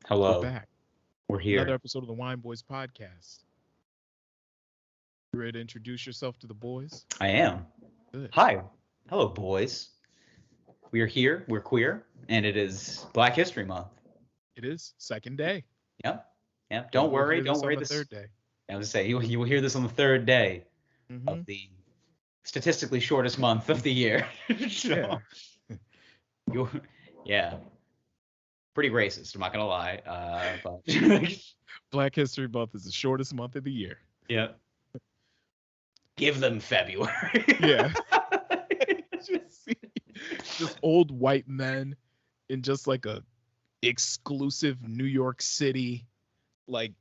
We're Hello, back. we're Another here. episode of the Wine Boys podcast. You ready to introduce yourself to the boys? I am. Good. Hi. Hello, boys. We are here. We're queer, and it is Black History Month. It is second day. Yep. Yep. Maybe Don't you'll worry. hear Don't this on worry. the This. third day. I was gonna say you will hear this on the third day Mm-hmm. of the statistically shortest month of the year. Yeah. So you, yeah, pretty racist. I'm not gonna lie. But Black History Month is the shortest month of the year. yeah, give them February. Yeah. just, see, just old white men in just like a exclusive New York City like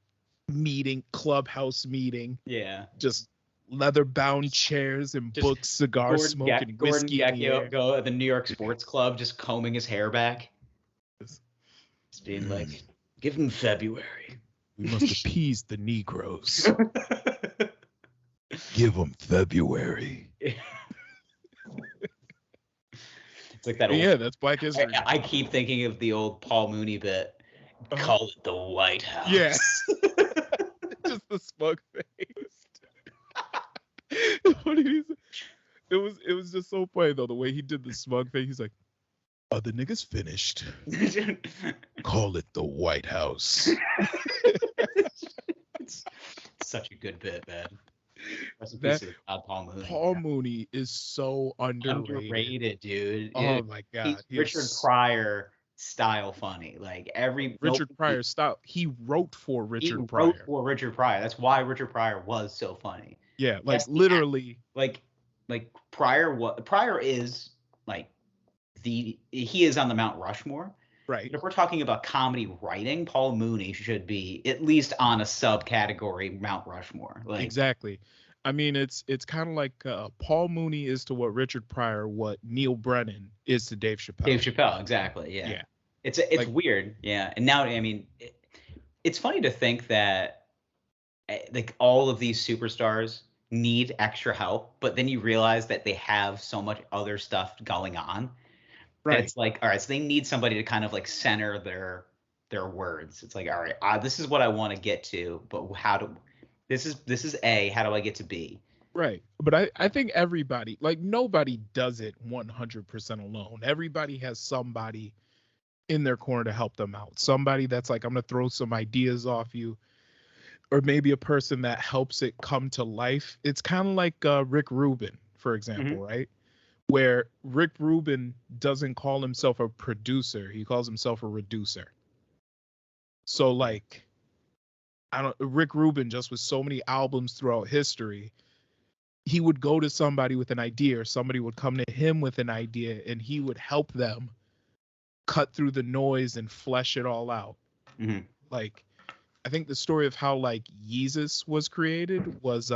clubhouse meeting. Yeah. Just leather bound chairs and Just books, cigars, smoking, Gordon whiskey in the air. Gekko at the New York Sports Club, just combing his hair back, Just being like, "Give him February." We must appease the Negroes. Give them February. It's like that old. Yeah, that's Black History. I keep thinking of the old Paul Mooney bit. Call it the White House. Yeah. Just the smug face. What did he say? It was just so funny though, the way he did the smug face. He's like, "Are the niggas finished? Call it the White House." It's such a good bit, man. Rest in peace to Paul Mooney. Paul Mooney is so Underrated, dude. Oh my god. He's Richard Pryor style funny. Like Richard Pryor style. He wrote for Richard Pryor. Wrote for Richard Pryor. That's why Richard Pryor was so funny. Yeah, like literally. Like Pryor is like he is on the Mount Rushmore. Right. But if we're talking about comedy writing, Paul Mooney should be at least on a subcategory Mount Rushmore. Like exactly. I mean, it's kind of like Paul Mooney is to what Richard Pryor, what Neil Brennan is to Dave Chappelle. Dave Chappelle, exactly. Yeah. It's like, weird. Yeah. And now, I mean, it's funny to think that like all of these superstars need extra help, but then you realize that they have so much other stuff going on. Right. It's like, all right, so they need somebody to kind of like center their words. It's like, all right, this is what I want to get to, but this is A, how do I get to B? Right. But I think everybody, like nobody does it 100% alone. Everybody has somebody in their corner to help them out. Somebody that's like, I'm going to throw some ideas off you, or maybe a person that helps it come to life. It's kind of like Rick Rubin, for example, right? Where Rick Rubin doesn't call himself a producer. He calls himself a reducer. So like, Rick Rubin, just with so many albums throughout history, he would go to somebody with an idea, or somebody would come to him with an idea, and he would help them cut through the noise and flesh it all out. Mm-hmm. Like, I think the story of how like Yeezus was created was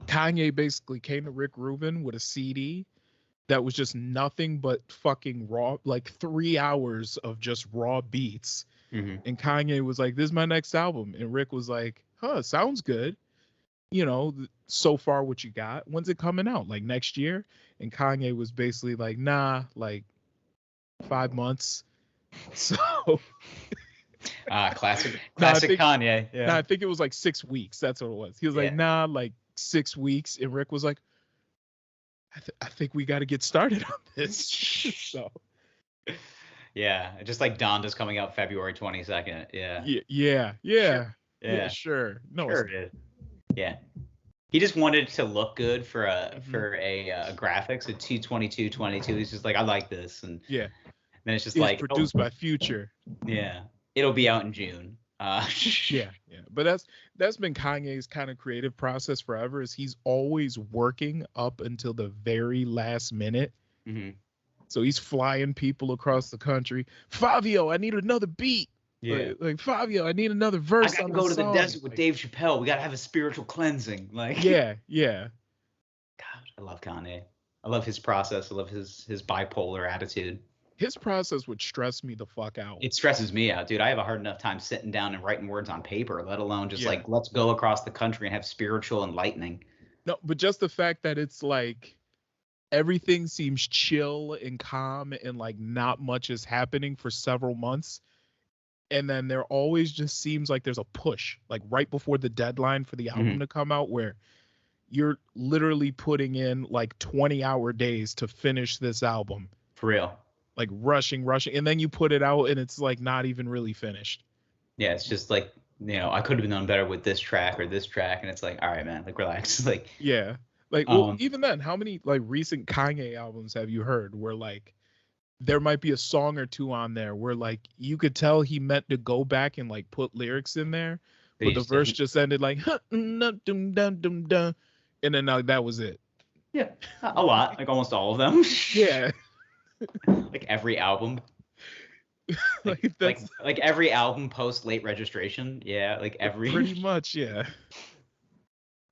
Kanye basically came to Rick Rubin with a CD that was just nothing but fucking raw, like 3 hours of just raw beats. Mm-hmm. And Kanye was like, "This is my next album." And Rick was like, "Huh, sounds good. You know, so far what you got? When's it coming out? Like next year?" And Kanye was basically like, "Nah, like 5 months." So classic Kanye. Yeah. Nah, I think it was like 6 weeks. That's what it was. He was like, "Nah, like 6 weeks." And Rick was like, I think we got to get started on this. So yeah, just like Donda's coming out February 22nd. Yeah, sure. No, sure it is. Yeah, he just wanted to look good for a graphics at 2/22/22. He's just like, I like this, and then it's just like produced by Future. Yeah, it'll be out in June. Yeah. But that's been Kanye's kind of creative process forever. Is he's always working up until the very last minute. Mm-hmm. So he's flying people across the country. Fabio, I need another beat. Yeah. Like Fabio, I need another verse. I gotta go to the desert with Dave Chappelle. We gotta have a spiritual cleansing. Like yeah. God, I love Kanye. I love his process. I love his bipolar attitude. His process would stress me the fuck out. It stresses me out, dude. I have a hard enough time sitting down and writing words on paper, let alone just like, let's go across the country and have spiritual enlightening. No, but just the fact that it's like everything seems chill and calm and like not much is happening for several months. And then there always just seems like there's a push, like right before the deadline for the album to come out, where you're literally putting in like 20-hour days to finish this album. For real. Like rushing. And then you put it out and it's like not even really finished. Yeah, it's just like, I could have done better with this track or this track. And it's like, all right, man, like relax. Like, yeah. Like, well, even then, how many like recent Kanye albums have you heard where like there might be a song or two on there where like you could tell he meant to go back and like put lyrics in there, but the verse just ended like and then that was it. Yeah, a lot, like almost all of them. Yeah. Like every album. like every album post Late Registration. Yeah, like every. Pretty much, yeah.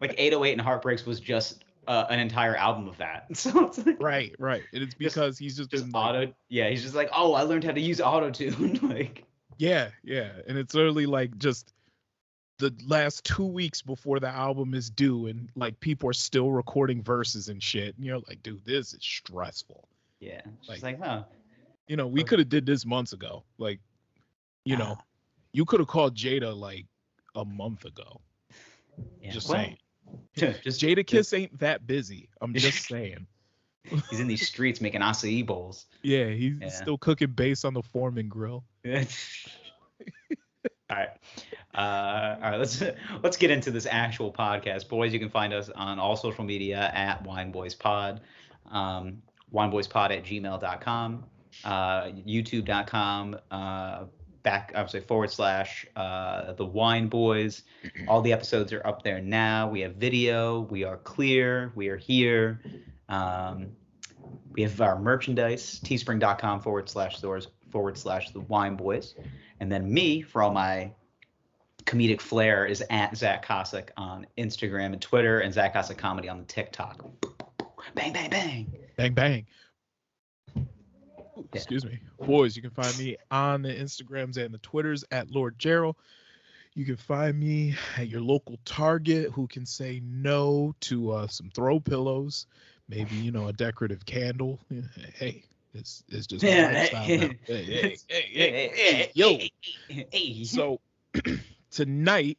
Like 808 and Heartbreaks was just an entire album of that. So it's like, right. And it's because he's just been like, he's just like, oh, I learned how to use auto-tune. Like. Yeah. And it's literally like just the last 2 weeks before the album is due, and like people are still recording verses and shit. And you're like, dude, this is stressful. Yeah. Like, huh. We could have did this months ago. Like, you could have called Jada like a month ago. Yeah. Just saying. Jadakiss ain't that busy. I'm just saying. He's in these streets making acai bowls. Yeah, he's still cooking bass on the Foreman grill. All right. Let's get into this actual podcast, boys. You can find us on all social media at WineBoysPod, WineBoysPod@gmail.com, YouTube.com, /the Wine Boys. All the episodes are up there now. We have video. We are clear. We are here. We have our merchandise, teespring.com /stores /the Wine Boys. And then me, for all my comedic flair, is at Zach Cossack on Instagram and Twitter, and Zach Cossack Comedy on the TikTok. Bang, bang, bang. Bang, bang. Excuse me. Boys, you can find me on the Instagrams and the Twitters at Lord Gerald. You can find me at your local Target who can say no to some throw pillows, maybe, a decorative candle. Hey, it's just my lifestyle now. Hey, yo. So tonight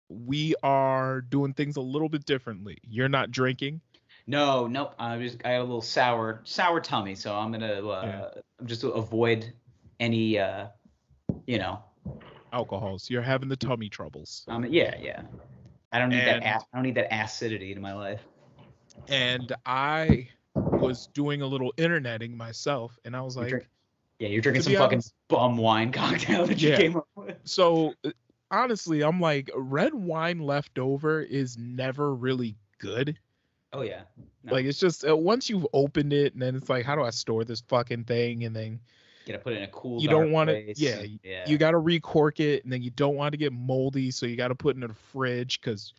we are doing things a little bit differently. You're not drinking. No. I had a little sour tummy, so I'm gonna just avoid any alcohols. You're having the tummy troubles. Yeah. I don't need I don't need that acidity in my life. And I was doing a little interneting myself, and I was like, you're drinking some fucking bum wine cocktail that you came up with. So honestly, I'm like, red wine left over is never really good. Oh yeah. No. Like, it's just once you've opened it, and then it's like, how do I store this fucking thing? And then you gotta put it in a cool. You don't want to. Yeah. You gotta recork it, and then you don't want to get moldy, so you gotta put it in the fridge because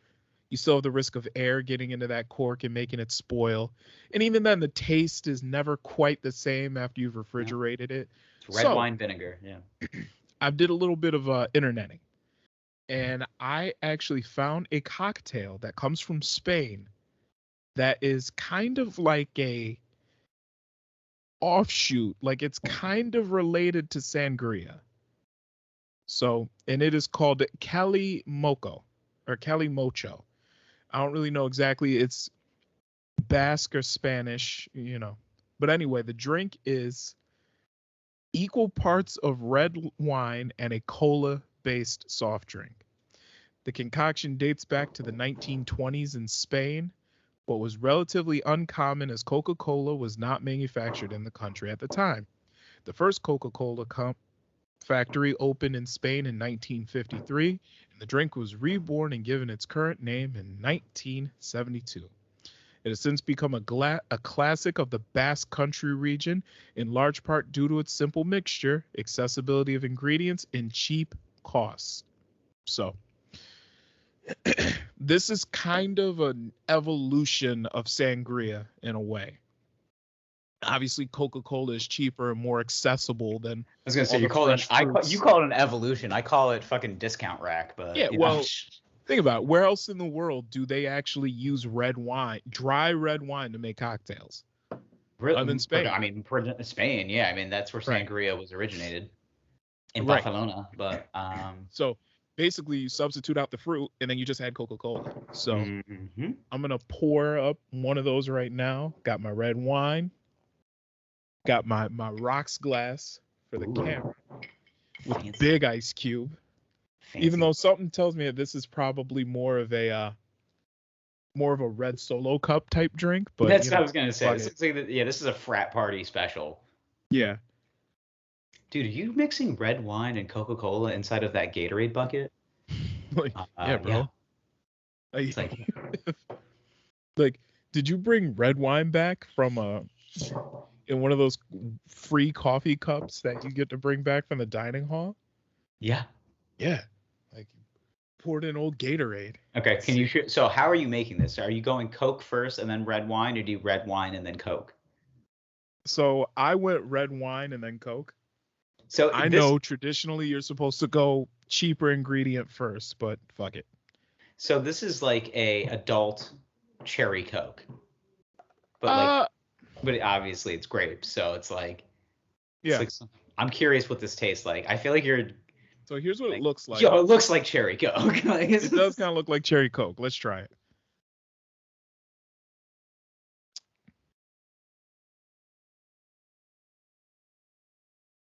you still have the risk of air getting into that cork and making it spoil. And even then, the taste is never quite the same after you've refrigerated it. It's red wine vinegar. Yeah. I did a little bit of interneting, and I actually found a cocktail that comes from Spain that is kind of like a offshoot, like it's kind of related to sangria. So, and it is called Cali Mocho or Cali Mocho. I don't really know exactly. It's Basque or Spanish, But anyway, the drink is equal parts of red wine and a cola-based soft drink. The concoction dates back to the 1920s in Spain, but was relatively uncommon as Coca-Cola was not manufactured in the country at the time. The first Coca-Cola factory opened in Spain in 1953, and the drink was reborn and given its current name in 1972. It has since become a classic of the Basque Country region, in large part due to its simple mixture, accessibility of ingredients, and cheap costs. So, this is kind of an evolution of sangria in a way. Obviously, Coca-Cola is cheaper and more accessible than. I was gonna say you call it an evolution. I call it fucking discount rack. But yeah, think about it. Where else in the world do they actually use red wine, dry red wine, to make cocktails? Really? In Spain. I mean, Spain. Yeah, I mean that's where sangria was originated. in Right. Barcelona, but So basically, you substitute out the fruit, and then you just add Coca-Cola. So mhm. I'm gonna pour up one of those right now. Got my red wine. Got my rocks glass for the Ooh, camera with fancy, big ice cube. Even fancy. though something tells me that this is probably more of a red Solo cup type drink, but That's what I was gonna say. fuck This it. looks like this is a frat party special. Yeah. Dude, are you mixing red wine and Coca-Cola inside of that Gatorade bucket? Like, yeah, Yeah. bro. It's like, Like, did you bring red wine back from in one of those free coffee cups that you get to bring back from the dining hall? yeah. Yeah. Like, poured in old Gatorade. Okay, so how are you making this? Are you going Coke first and then red wine, or do you red wine and then Coke? So I went red wine and then Coke. So I know traditionally you're supposed to go cheaper ingredient first, but fuck it. So this is like a adult cherry Coke, but obviously it's grapes, so it's like, yeah. I'm curious what this tastes like. I feel like you're. So here's what it looks like. Yo, it looks like cherry Coke. It does kind of look like cherry Coke. Let's try it.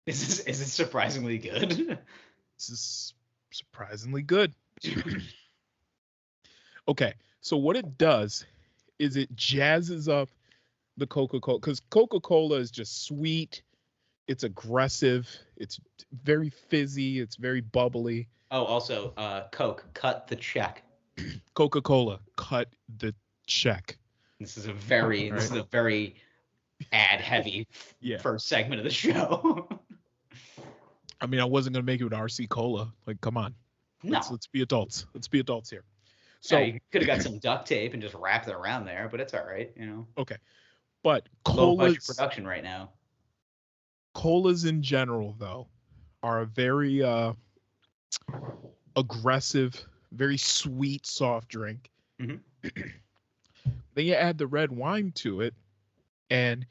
Is it surprisingly good? This is surprisingly good. Okay, so what it does is it jazzes up the Coca-Cola, because Coca-Cola is just sweet, it's aggressive, it's very fizzy, it's very bubbly. Oh, also, Coke, cut the check. Coca-Cola, cut the check. This is a very ad heavy first segment of the show. I mean, I wasn't gonna make it with RC Cola. Like, come on. No. Let's be adults. Let's be adults here. So yeah, you could have got some duct tape and just wrapped it around there, but it's all right, Okay. But low budget production right now. Colas in general, though, are a very aggressive, very sweet soft drink. Mm-hmm. Then you add the red wine to it, and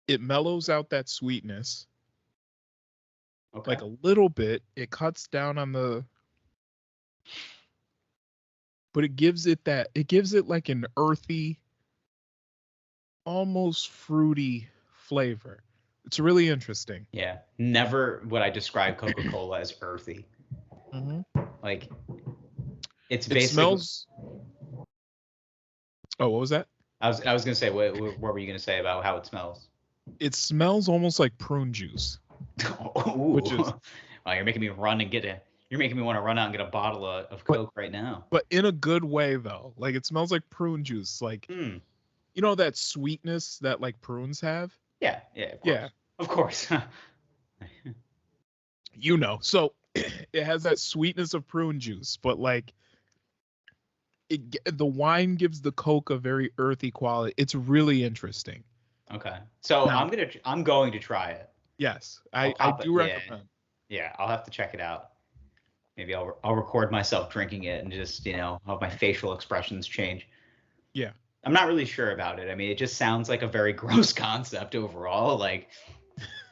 it mellows out that sweetness. Okay. Like a little bit. It cuts down on the, but it gives it like an earthy, almost fruity flavor. It's really interesting. Yeah. Never would I describe Coca-Cola as earthy. Mm-hmm. Like, it's basically. It smells. Oh, what was that? I was gonna say, what were you gonna say about how it smells? It smells almost like prune juice. Which is. Wow, you're making me want to run out and get a bottle of Coke right now. But in a good way, though. Like, it smells like prune juice. Like, you know that sweetness that like prunes have? Yeah, of course. So it has that sweetness of prune juice, but like the wine gives the Coke a very earthy quality. It's really interesting. Okay, so now, I'm going to try it. Yes, I do recommend. Yeah, I'll have to check it out. Maybe I'll record myself drinking it and just have my facial expressions change. Yeah. I'm not really sure about it. I mean, it just sounds like a very gross concept overall. Like,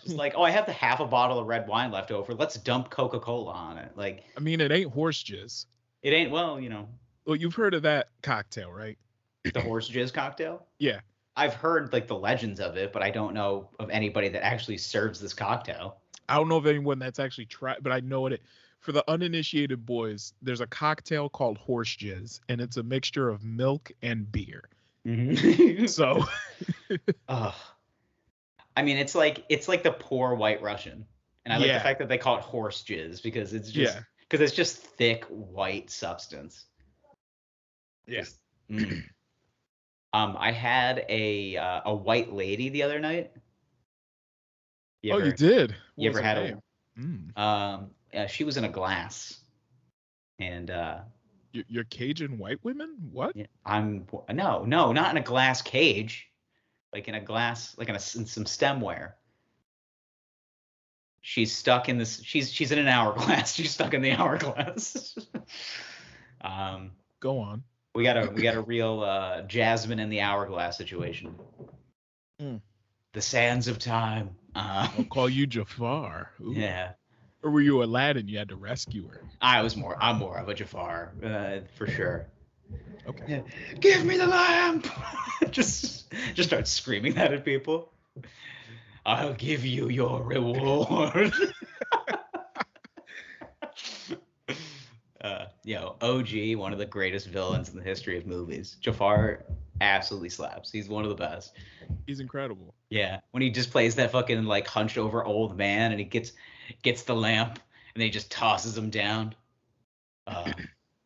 just like, oh, I have half a bottle of red wine left over. Let's dump Coca-Cola on it. Like, I mean, it ain't horse jizz. It ain't, well, Well, you've heard of that cocktail, right? The horse jizz cocktail? Yeah. I've heard like the legends of it, but I don't know of anybody that actually serves this cocktail. I don't know of anyone that's actually tried, but I know it. For the uninitiated boys, there's a cocktail called horse jizz, and it's a mixture of milk and beer. Mm-hmm. So, I mean, it's like the poor White Russian, and I like the fact that they call it horse jizz because it's just thick white substance. Yeah. I had a white lady the other night. You did? You ever had a? She was in a glass, and you're Cajun white women? What? No, not in a glass cage, like in a glass, like in some stemware. She's stuck in this. She's in an hourglass. She's stuck in the hourglass. Go on. We got a real Jasmine in the hourglass situation. The sands of time. I'll call you Jafar. Ooh. Yeah. Or were you Aladdin? You had to rescue her. I'm more of a Jafar, for sure. Okay. Give me the lamp. just start screaming that at people. I'll give you your reward. OG, one of the greatest villains in the history of movies. Jafar absolutely slaps. He's one of the best. He's incredible. Yeah, when he just plays that fucking like hunched over old man and he gets the lamp and then he just tosses him down.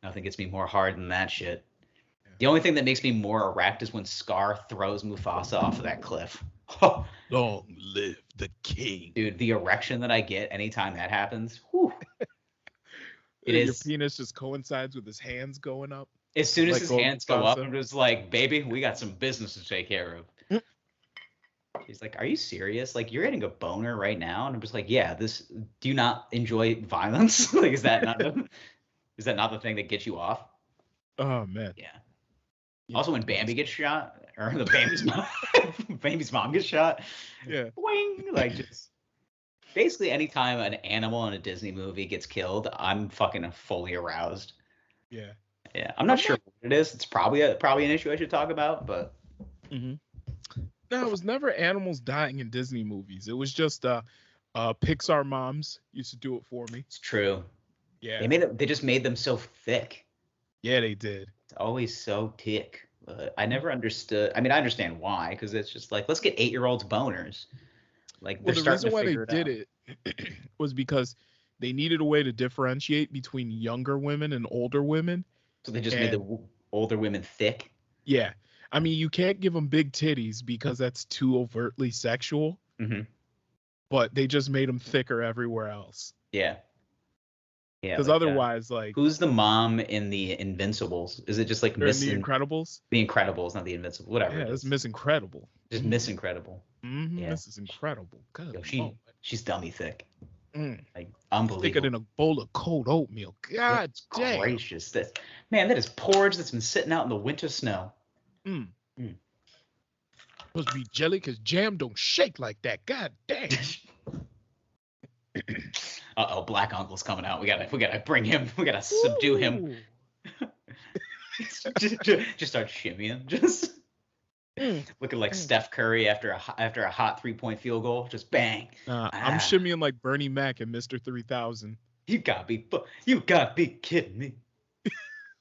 Nothing gets me more hard than that shit. Yeah. The only thing that makes me more erect is when Scar throws Mufasa off of that cliff. Long live the king. Dude, the erection that I get anytime that happens. Whew. Your penis just coincides with his hands going up. As soon as his hands go up, I'm just like, baby, we got some business to take care of. She's like, are you serious? Like, you're getting a boner right now? And I'm just like, yeah, do you not enjoy violence? Like, is that not the thing that gets you off? Oh, man. Yeah. Also, when Bambi gets shot, or the Bambi's mom gets shot. Yeah. Boing! Like, just basically anytime an animal in a Disney movie gets killed, I'm fucking fully aroused. Yeah. Yeah. I'm not sure what it is. It's probably an issue I should talk about, but. Mm-hmm. No, it was never animals dying in Disney movies. It was just Pixar moms used to do it for me. It's true. Yeah. They just made them so thick. Yeah, they did. It's always so thick. But I never understood. I mean, I understand why, because it's just like, let's get 8-year-olds boners. Like, well, the reason why they did it was because they needed a way to differentiate between younger women and older women. So they just made the older women thick? Yeah. I mean, you can't give them big titties because that's too overtly sexual. Mm-hmm. But they just made them thicker everywhere else. Yeah. Yeah. Because otherwise, like. Who's the mom in the Invincibles? Is it just like Miss The Incredibles? The Incredibles, not the Invincibles. Whatever. Yeah, it's Miss Incredible. Just Miss Incredible. Mm-hmm. Yeah. This is incredible. She's dummy thick. Mm. Like, unbelievable. Thicker than a bowl of cold oatmeal. God damn. Gracious. That is porridge that's been sitting out in the winter snow. Supposed to be jelly because jam don't shake like that. God damn. Black Uncle's coming out. We gotta bring him. We gotta subdue him. just start shimmying. Just looking like Steph Curry after a hot 3-point field goal. Just bang. I'm shimmying like Bernie Mac and Mr. 3000. You gotta be kidding me.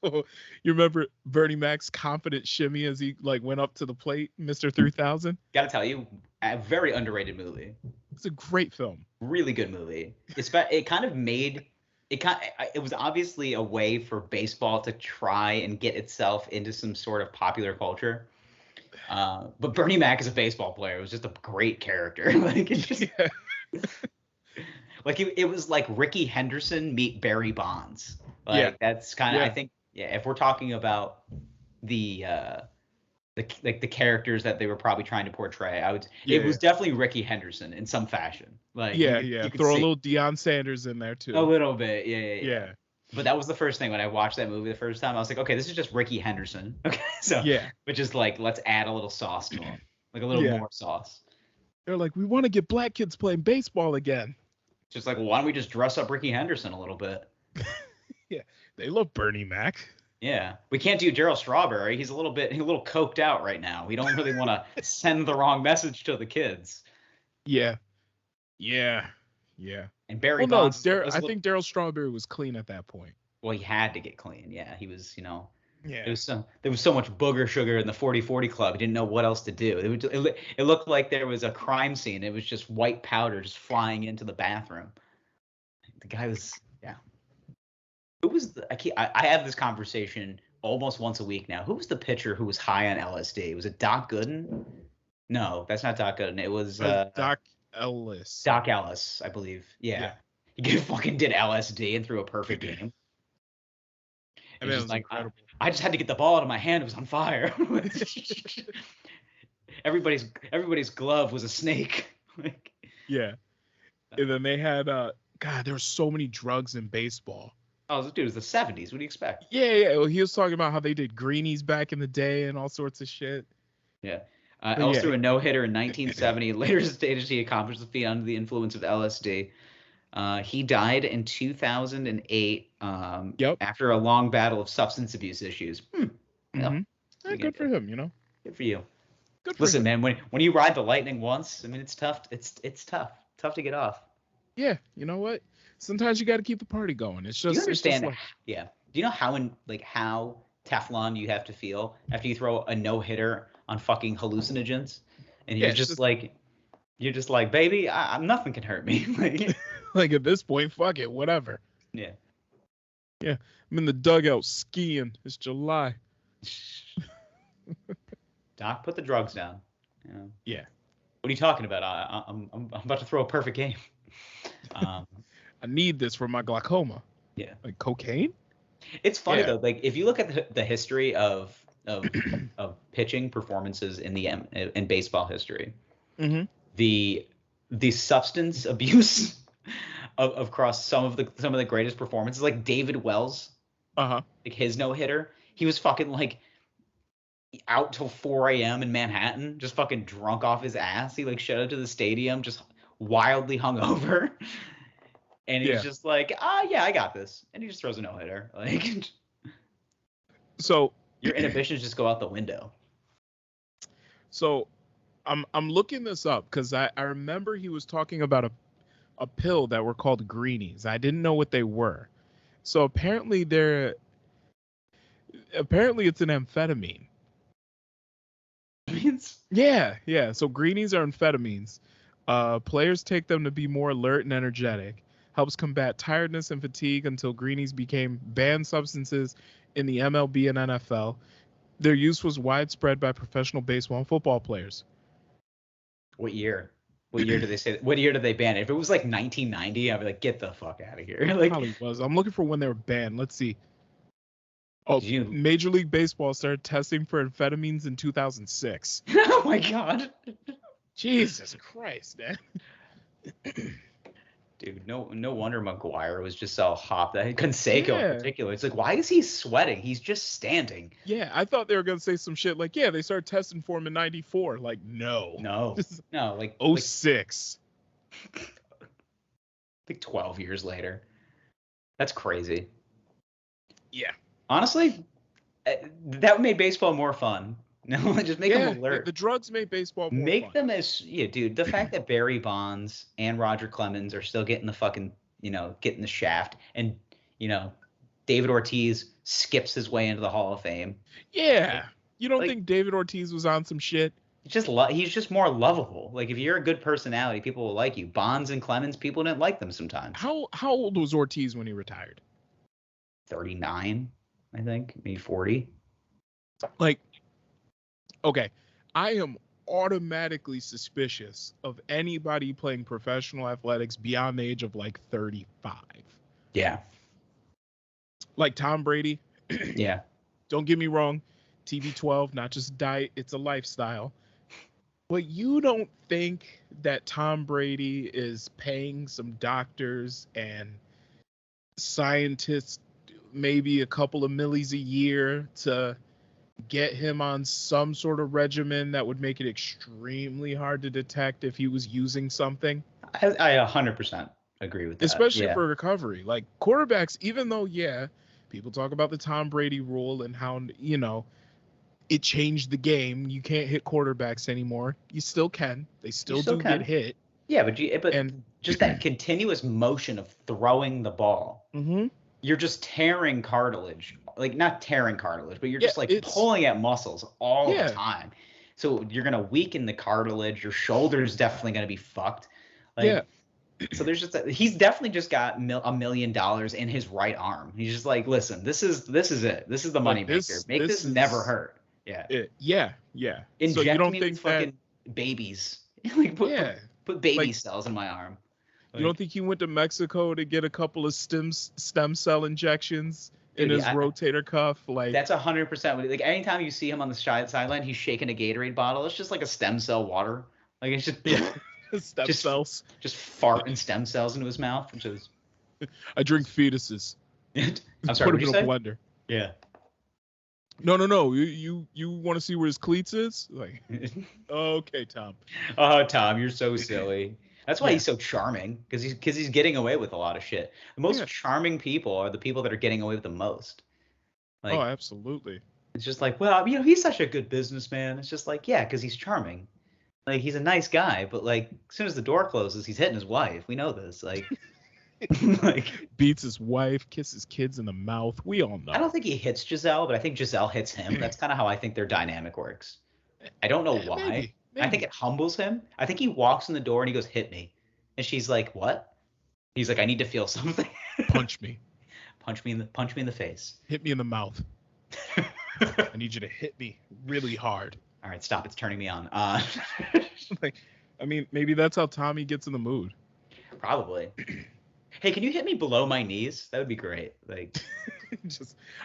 You remember Bernie Mac's confident shimmy as he like went up to the plate, Mr. 3000? Gotta tell you, a very underrated movie. It's a great film. Really good movie. It was obviously a way for baseball to try and get itself into some sort of popular culture. But Bernie Mac as a baseball player was just a great character. Like, it was like Ricky Henderson meet Barry Bonds. Like, that's kind of, I think, if we're talking about the characters that they were probably trying to portray, it was definitely Ricky Henderson in some fashion. Like, you throw a little Deion Sanders in there too. A little bit, yeah. But that was the first thing when I watched that movie the first time. I was like, okay, this is just Ricky Henderson. Okay, so which is like, let's add a little sauce to him, like a little more sauce. They're like, we want to get black kids playing baseball again. Just like, well, why don't we just dress up Ricky Henderson a little bit? Yeah, they love Bernie Mac. Yeah, we can't do Gerald Strawberry. He's a little coked out right now. We don't really want to send the wrong message to the kids. Yeah. And Barry Bonds. I think Darryl Strawberry was clean at that point. Well, he had to get clean. Yeah, he was. Yeah. There was so much booger sugar in the 40/40 Club. He didn't know what else to do. It looked like there was a crime scene. It was just white powder just flying into the bathroom. The guy was. Who was I have this conversation almost once a week now. Who was the pitcher who was high on LSD? Was it Doc Gooden? No, that's not Doc Gooden. It was Doc Ellis. Doc Ellis, I believe. Yeah. He fucking did LSD and threw a perfect game. I mean, it was like, I just had to get the ball out of my hand. It was on fire. Everybody's glove was a snake. Yeah. And then they had God, there were so many drugs in baseball. Oh, dude, it was the 70s. What do you expect? Yeah. Well, he was talking about how they did Greenies back in the day and all sorts of shit. Yeah. Ellis threw a no-hitter in 1970. Later stated he accomplished the feat under the influence of LSD. He died in 2008 Yep. after a long battle of substance abuse issues. Yeah, good for him, Good for you. Good for Listen, him. man, when you ride the lightning once, I mean, it's tough. It's tough. Tough to get off. Yeah, you know what? Sometimes you got to keep the party going. It's just, Do you understand? like, yeah. Do you know how Teflon you have to feel after you throw a no-hitter on fucking hallucinogens, and you're just like, baby, nothing can hurt me. Like at this point, fuck it, whatever. Yeah. Yeah, I'm in the dugout skiing. It's July. Doc, put the drugs down. Yeah. What are you talking about? I'm about to throw a perfect game. I need this for my glaucoma. Yeah. Like cocaine? It's funny though. Like if you look at the history of pitching performances in baseball history, the substance abuse across some of the greatest performances, like David Wells, like his no-hitter, he was fucking like out till 4 a.m. in Manhattan, just fucking drunk off his ass. He like showed up to the stadium just wildly hungover. And he's just like, yeah, I got this. And he just throws a no-hitter. Like, so your inhibitions just go out the window. So I'm looking this up because I remember he was talking about a pill that were called Greenies. I didn't know what they were. So apparently it's an amphetamine. Yeah. So Greenies are amphetamines. Players take them to be more alert and energetic. Helps combat tiredness and fatigue until Greenies became banned substances in the MLB and NFL. Their use was widespread by professional baseball and football players. What year? What year did they say? What year did they ban it? If it was like 1990, I'd be like, get the fuck out of here. Like, probably was. I'm looking for when they were banned. Let's see. Oh, Major League Baseball started testing for amphetamines in 2006. Oh my God. Jesus Christ, man. Dude, no wonder McGuire was just so hot. That Canseco in particular. It's like, why is he sweating? He's just standing. Yeah, I thought they were gonna say some shit like, yeah, they started testing for him in '94. Like, no, like 06. Like 12 years later. That's crazy. Yeah. Honestly, that made baseball more fun. No, just make them alert. The drugs made baseball more Make fun. them dude. The fact that Barry Bonds and Roger Clemens are still getting the fucking, getting the shaft, and David Ortiz skips his way into the Hall of Fame. Yeah, you don't think David Ortiz was on some shit? He's just more lovable. Like if you're a good personality, people will like you. Bonds and Clemens, people didn't like them sometimes. How old was Ortiz when he retired? 39, I think, maybe 40. Like. Okay, I am automatically suspicious of anybody playing professional athletics beyond the age of like 35. Yeah. Like Tom Brady. Yeah. Don't get me wrong. TB12, not just diet, it's a lifestyle. But you don't think that Tom Brady is paying some doctors and scientists maybe a couple of millies a year to get him on some sort of regimen that would make it extremely hard to detect if he was using something? I 100% agree with that. Especially for recovery. Like quarterbacks, even though, people talk about the Tom Brady rule and how, it changed the game. You can't hit quarterbacks anymore. You still can. They still get hit. Yeah, but just that continuous motion of throwing the ball. Mm-hmm. You're just tearing cartilage. Like not tearing cartilage, but you're just pulling at muscles all the time. So you're gonna weaken the cartilage. Your shoulder's definitely gonna be fucked. So there's he's definitely just got $1 million in his right arm. He's just like, listen, this is it. This is the money maker. Make this never hurt. Yeah. Inject so you don't me think with fucking babies. Like put baby cells in my arm. You don't think he went to Mexico to get a couple of stem cell injections in his rotator cuff? Like that's 100%. Like anytime you see him on the sideline, he's shaking a Gatorade bottle. It's just like a stem cell water. Like it's just cells. Just farting stem cells into his mouth, which is. I drink fetuses. I'm sorry. Put him in a blender. Yeah. No. You want to see where his cleats is? Like, okay, Tom. Oh, Tom, you're so silly. That's why he's so charming, because he's getting away with a lot of shit. The most charming people are the people that are getting away with the most. Like, oh, absolutely. It's just like, well, he's such a good businessman. It's just like, yeah, because he's charming. Like, he's a nice guy, but like, as soon as the door closes, he's hitting his wife. We know this. Like, like beats his wife, kisses kids in the mouth. We all know. I don't think he hits Giselle, but I think Giselle hits him. That's kind of how I think their dynamic works. I don't know why. Maybe. I think it humbles him. I think he walks in the door and he goes, "Hit me," and she's like, "What?" He's like, "I need to feel something." Punch me. Punch me in the face. Hit me in the mouth. I need you to hit me really hard. All right, stop. It's turning me on. Like, I mean, maybe that's how Tommy gets in the mood. Probably. Hey, can you hit me below my knees? That would be great. Like,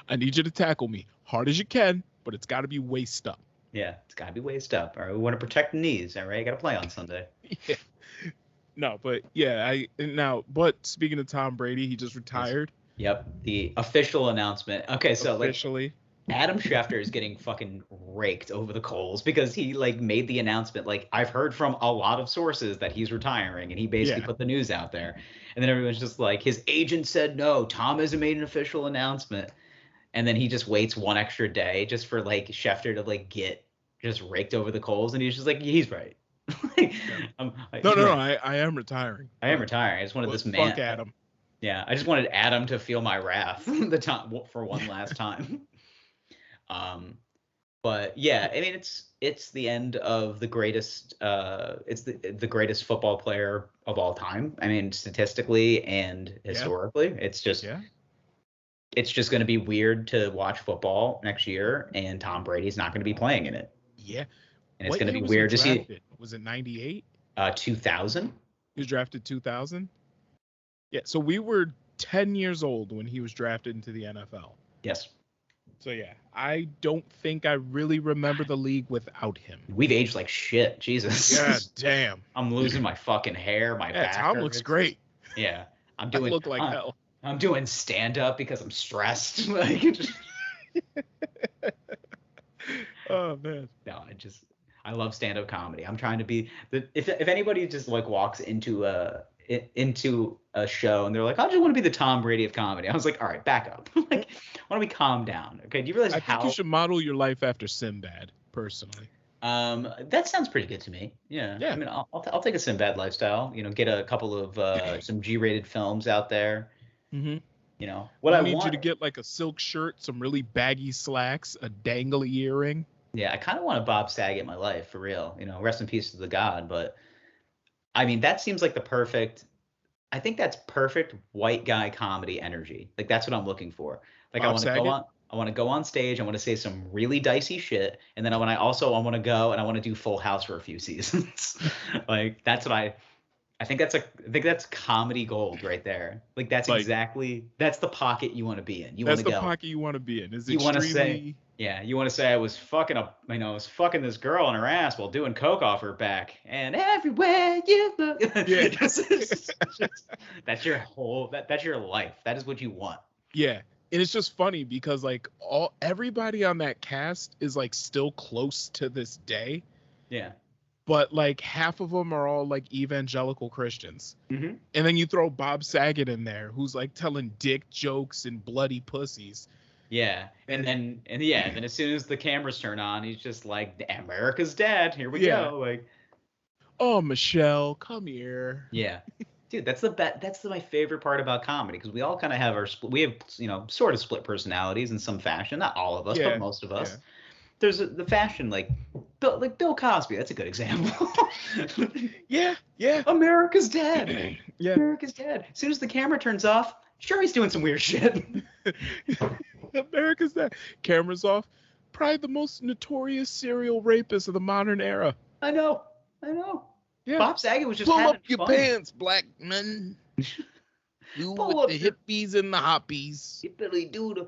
I need you to tackle me hard as you can, but it's got to be waist up. Yeah, it's got to be waist up. All right, we want to protect the knees. All right, got to play on Sunday. Yeah. No, but yeah, but speaking of Tom Brady, he just retired. Yep, the official announcement. Okay, so officially. Adam Schefter is getting fucking raked over the coals because he like made the announcement. Like, I've heard from a lot of sources that he's retiring, and he basically put the news out there. And then everyone's just like, his agent said no, Tom hasn't made an official announcement. And then he just waits one extra day just for like Schefter to like get just raked over the coals, and he's just like, he's right. No, I am retiring. I am retiring. I just wanted this man. Fuck Adam. Yeah, I just wanted Adam to feel my wrath for one last time. But yeah, I mean, it's the end of the greatest. It's the greatest football player of all time. I mean, statistically and historically, it's just it's just going to be weird to watch football next year, and Tom Brady's not going to be playing in it. Yeah, and it's going to be weird to see. Was it 98? 2000. He was drafted 2000. Yeah, so we were 10 years old when he was drafted into the NFL. Yes. So yeah, I don't think I really remember the league without him. We've aged like shit. Jesus. God damn. I'm losing my fucking hair. My back. Tom looks great. Yeah. I look like hell. I'm doing stand up because I'm stressed. Like. Oh man. No, I love stand up comedy. I'm trying to be if anybody just like walks into a show and they're like, I just want to be the Tom Brady of comedy. I was like, all right, back up. Like, why don't we calm down? Okay, do you realize I think you should model your life after Sinbad, personally. That sounds pretty good to me. Yeah. I mean, I'll take a Sinbad lifestyle. You know, get a couple of some G-rated films out there. Mm-hmm. You know, I need you to get like a silk shirt, some really baggy slacks, a dangly earring. Yeah, I kind of want a Bob Saget in my life, for real. You know, rest in peace to the god. But I mean, that seems like I think that's perfect white guy comedy energy. Like, that's what I'm looking for. Like, I want to go on stage. I want to say some really dicey shit. And then I want to go and I want to do Full House for a few seasons. Like, that's what I think that's comedy gold right there. Like, that's the pocket you want to be in. That's the pocket you want to be in. You want to say I was fucking this girl in her ass while doing coke off her back, and everywhere you look. Yeah. That's your life. That is what you want. Yeah. And it's just funny because like everybody on that cast is like still close to this day. Yeah. But like half of them are all like evangelical Christians. Mm-hmm. And then you throw Bob Saget in there, who's like telling dick jokes and bloody pussies. Yeah. And then as soon as the cameras turn on, he's just like, America's dead. Here we go. Like, oh, Michelle, come here. Yeah. Dude, that's my favorite part about comedy, because we all kind of have sort of split personalities in some fashion. Not all of us, but most of us. Yeah. There's the fashion, like Bill Cosby. That's a good example. Yeah. America's dead. Yeah. America's dead. As soon as the camera turns off, sure, he's doing some weird shit. America's dead. Camera's off. Probably the most notorious serial rapist of the modern era. I know. Yeah. Bob Saget was just pull up your pants, black men. You with the hippies and the hoppies. Hippity doodle.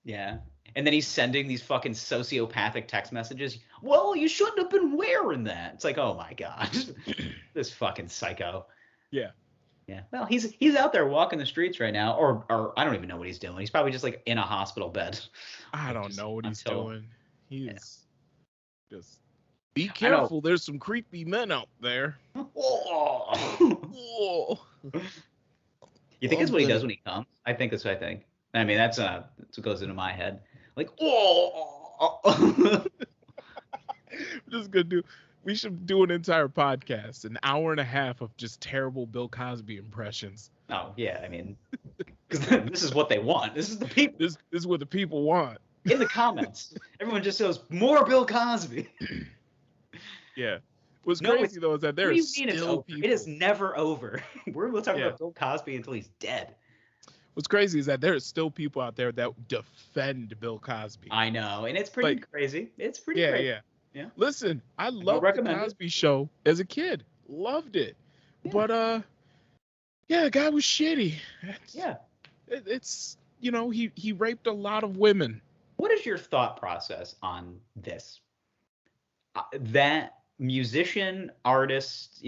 Yeah. And then he's sending these fucking sociopathic text messages. Well, you shouldn't have been wearing that. It's like, oh my god, this fucking psycho. Yeah. Yeah. Well, he's out there walking the streets right now, or I don't even know what he's doing. He's probably just like in a hospital bed. I don't know what he's doing. He's just Be I know. careful. There's some creepy men out there. Whoa. You think that's what he does when he comes? I think that's what I think. I mean, that's what goes into my head. Like, whoa. Just gonna do. We should do an entire podcast, an hour and a half of just terrible Bill Cosby impressions. Oh yeah, I mean, because this is what they want. This is the people. This is what the people want. In the comments, everyone just says more Bill Cosby. Yeah. What's crazy though is that there are still people. It is never over. We'll talk about Bill Cosby until he's dead. What's crazy is that there are still people out there that defend Bill Cosby. I know, and it's pretty crazy. It's pretty crazy. Yeah. Listen, I loved the Cosby Show as a kid. Loved it. Yeah. But the guy was shitty. It's he raped a lot of women. What is your thought process on this? That musician, artist,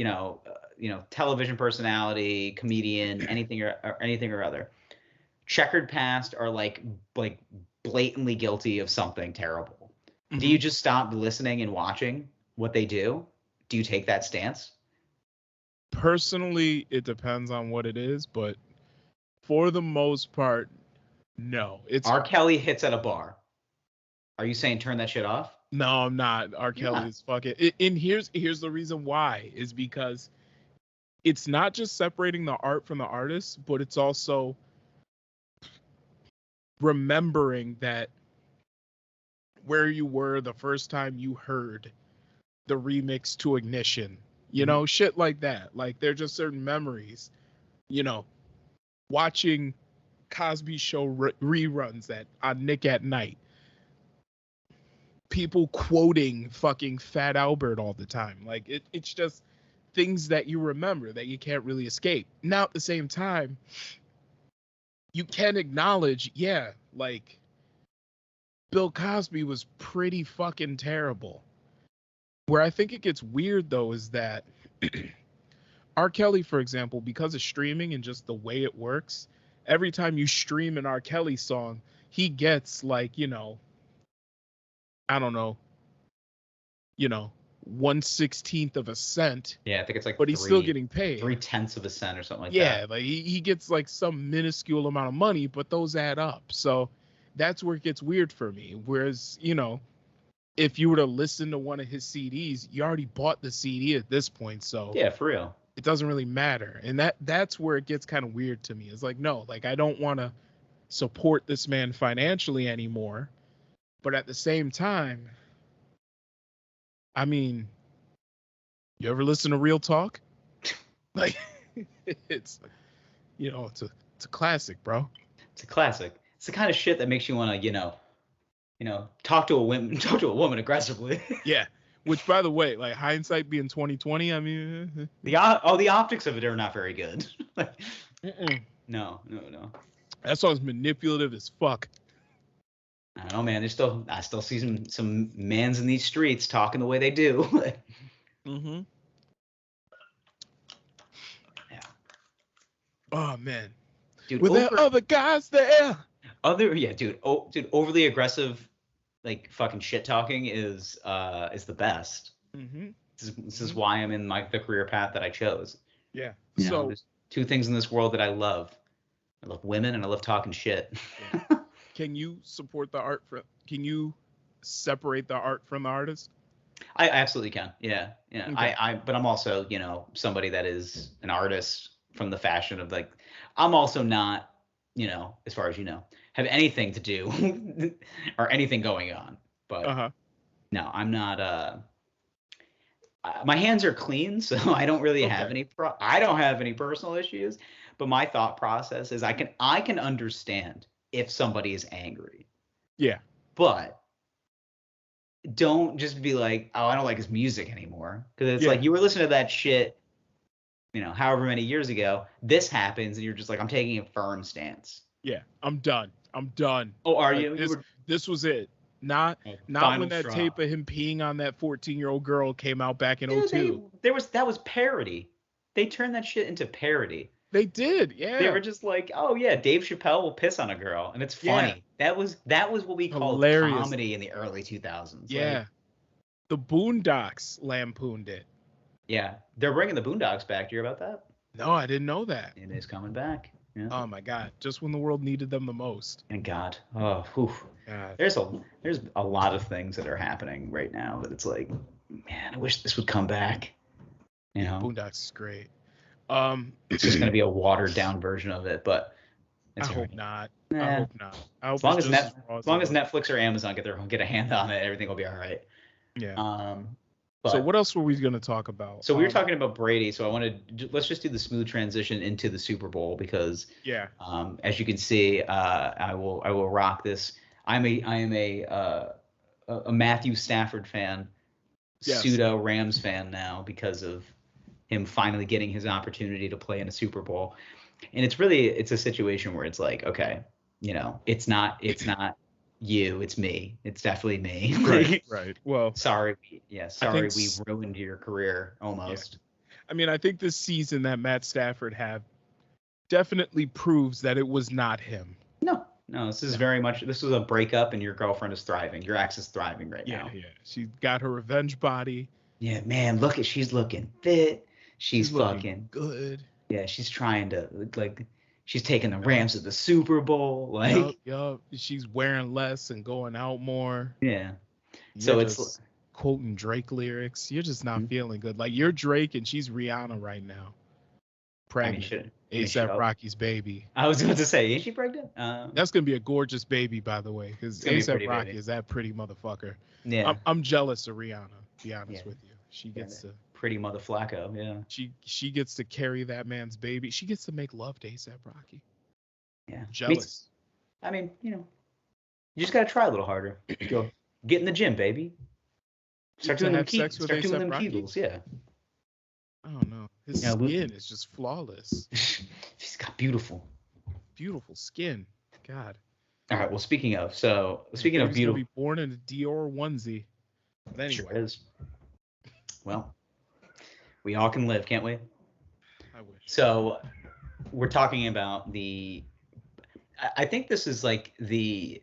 television personality, comedian, anything or other, checkered past, are like blatantly guilty of something terrible. Mm-hmm. Do you just stop listening and watching what they do? Do you take that stance? Personally, it depends on what it is, but for the most part, no. It's R. Kelly hits at a bar. Are you saying turn that shit off? No, I'm not. R. Kelly is fucking. And here's the reason why is because it's not just separating the art from the artist, but it's also remembering that where you were the first time you heard the remix to Ignition, shit like that. Like, they're just certain memories, watching Cosby Show reruns on Nick at Night. People quoting fucking Fat Albert all the time. Like, it's just things that you remember that you can't really escape. Now, at the same time, you can acknowledge, Bill Cosby was pretty fucking terrible. Where I think it gets weird, though, is that R. Kelly, for example, because of streaming and just the way it works, every time you stream an R. Kelly song, he gets I don't know, 1/16 of a cent. Yeah, I think it's like, but he's still getting paid 0.3 of a cent or something like that. Yeah, like he gets like some minuscule amount of money, but those add up. So that's where it gets weird for me. Whereas, if you were to listen to one of his CDs, you already bought the CD at this point. So yeah, for real, it doesn't really matter. And that's where it gets kind of weird to me. It's like, no, like, I don't want to support this man financially anymore. But at the same time, I mean, you ever listen to Real Talk? Like, it's a classic, bro. It's a classic. It's the kind of shit that makes you want to, talk to a woman aggressively. Yeah. Which, by the way, like, hindsight being 2020, I mean, the optics of it are not very good. No. That song's manipulative as fuck. I don't know, man. I still see some mans in these streets talking the way they do. Mm-hmm. Yeah. Oh man. Dude, were there other guys there? Dude. Dude, overly aggressive, like, fucking shit talking is the best. Mm-hmm. This is why I'm in the career path that I chose. Yeah. So there's two things in this world that I love. I love women and I love talking shit. Yeah. Can you support the art can you separate the art from the artist? I absolutely can. Yeah. Okay. But I'm also, somebody that is an artist from the fashion of, like, I'm also not, as far as have anything to do or anything going on. But no, I'm not. My hands are clean, so I don't really have any. I don't have any personal issues. But my thought process is I can understand if somebody is angry. Yeah. But don't just be like, oh, I don't like his music anymore. Because it's like, you were listening to that shit, however many years ago. This happens, and you're just like, I'm taking a firm stance. Yeah, I'm done. Oh, are you? This was it. Not when that tape of him peeing on that 14-year-old girl came out back in 2002. That was parody. They turned that shit into parody. They did, yeah. They were just like, oh yeah, Dave Chappelle will piss on a girl, and it's funny. Yeah. That was what we called comedy in the early 2000s. Yeah. The Boondocks lampooned it. Yeah, they're bringing the Boondocks back. Do you hear about that? No, I didn't know that. It is coming back. Yeah. Oh my God! Just when the world needed them the most. Thank God. Oh, whew. God. There's a lot of things that are happening right now that it's like, man, I wish this would come back. You know, Boondocks is great. It's just gonna be a watered down version of it, but I hope not. Nah. I hope not. I hope as long as Netflix or Amazon get a hand on it, everything will be all right. Yeah. So what else were we going to talk about? So we were talking about Brady. So let's just do the smooth transition into the Super Bowl because as you can see, I will rock this. I am a Matthew Stafford fan, pseudo Rams fan now because of him finally getting his opportunity to play in a Super Bowl. And it's a situation where it's like, okay, you know, it's not you, it's me. It's definitely me. Right. Well, sorry we ruined your career almost. Yeah. I mean, I think this season that Matt Stafford had definitely proves that it was not him. No, this is this was a breakup and your girlfriend is thriving. Your ex is thriving right now. Yeah. She got her revenge body. Yeah, man, she's looking fit. She's fucking good. Yeah, she's trying to she's taking the Rams to the Super Bowl. Yup. She's wearing less and going out more. Yeah. So it's quoting Drake lyrics. You're just not feeling good. Like you're Drake and she's Rihanna right now. Pregnant. ASAP Rocky's baby. I was about to say, is she pregnant? That's gonna be a gorgeous baby, by the way, because ASAP Rocky is that pretty motherfucker. Yeah. I'm jealous of Rihanna. To be honest with you, she gets to pretty mother Flacco. Yeah. She gets to carry that man's baby. She gets to make love to ASAP Rocky. Yeah. Jealous. I mean, you know, you just gotta try a little harder. Go get in the gym, baby. Start doing them Kegels. Yeah. I don't know. His skin is just flawless. She's got beautiful skin. God. All right. Well, speaking of beautiful, gonna be born in a Dior onesie. But anyway. Sure is. Well, we all can live, can't we? I wish. So, we're talking about I think this is like because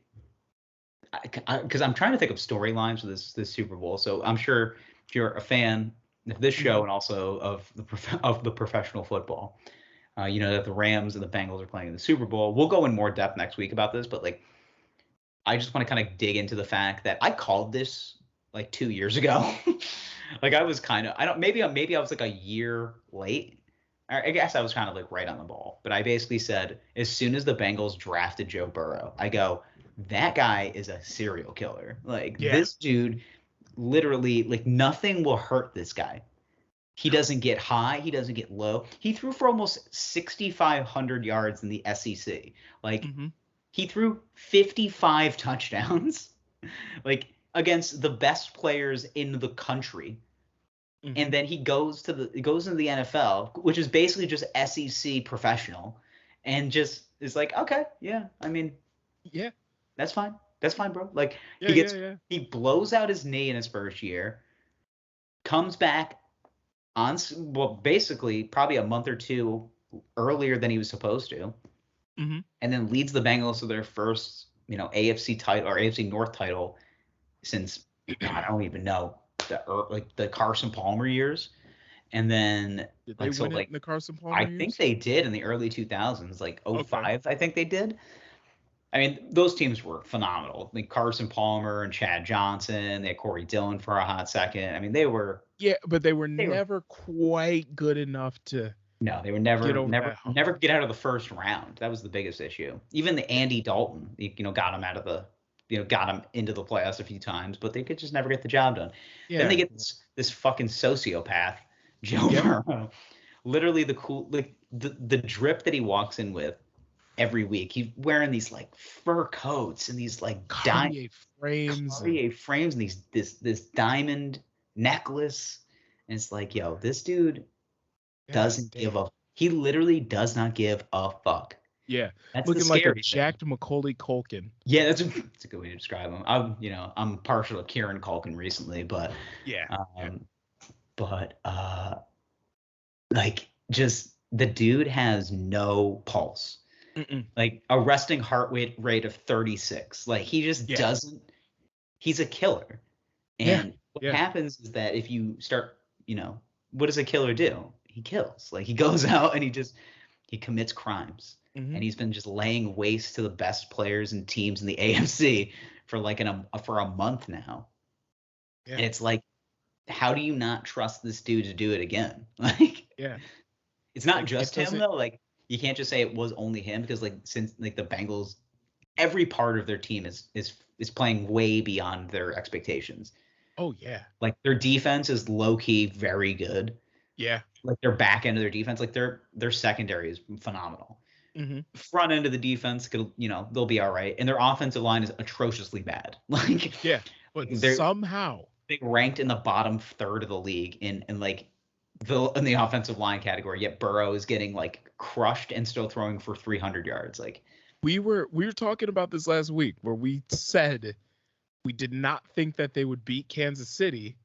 I'm trying to think of storylines for this Super Bowl. So I'm sure if you're a fan of this show and also of the professional football, you know that the Rams and the Bengals are playing in the Super Bowl. We'll go in more depth next week about this, but I just want to kind of dig into the fact that I called this 2 years ago. I was maybe I was a year late. I guess I was kind of right on the ball, but I basically said as soon as the Bengals drafted Joe Burrow, I go, that guy is a serial killer. This dude literally nothing will hurt this guy. He doesn't get high. He doesn't get low. He threw for almost 6,500 yards in the SEC. He threw 55 touchdowns against the best players in the country. And then he goes into the NFL, which is basically just SEC professional, and just is okay, yeah, I mean, yeah, that's fine, bro. He blows out his knee in his first year, comes back basically probably a month or two earlier than he was supposed to, and then leads the Bengals to their first, AFC title or AFC North title since I don't even know. The Carson Palmer years, and then did they win it in the Carson Palmer I years? think they did in the early 2000s, 05. Okay. I think they did. I mean, those teams were phenomenal. Carson Palmer and Chad Johnson. They had Corey Dillon for a hot second. I mean, they were. Yeah, but they were never quite good enough to. No, they were never get out of the first round. That was the biggest issue. Even the Andy Dalton, got him out of the. Got him into the playoffs a few times, but they could just never get the job done. Yeah. Then they get this fucking sociopath, Joe Burrow. Literally the drip that he walks in with every week. He's wearing these fur coats and these Cartier frames and this diamond necklace. And it's yo, this dude doesn't give a. He literally does not give a fuck. Yeah, looking like a jacked Macaulay Culkin. Yeah, that's a good way to describe him. I'm partial to Kieran Culkin recently, but just the dude has no pulse. A resting heart rate of 36. He just doesn't. He's a killer. And what happens is that if you start, what does a killer do? He kills. Like, he goes out and he commits crimes. Mm-hmm. And he's been just laying waste to the best players and teams in the AFC for like for a month now. Yeah. And it's like, how do you not trust this dude to do it again? Like, it's not just him though. Like, you can't just say it was only him, because since the Bengals, every part of their team is playing way beyond their expectations. Oh yeah. Like, their defense is low key very good. Yeah. Like, their back end of their defense, like their secondary is phenomenal. Mm-hmm. Front end of the defense could, they'll be all right, and their offensive line is atrociously bad. Like, but somehow they ranked in the bottom third of the league in the offensive line category. Yet Burrow is getting like crushed and still throwing for 300 yards. Like, we were talking about this last week, where we said we did not think that they would beat Kansas City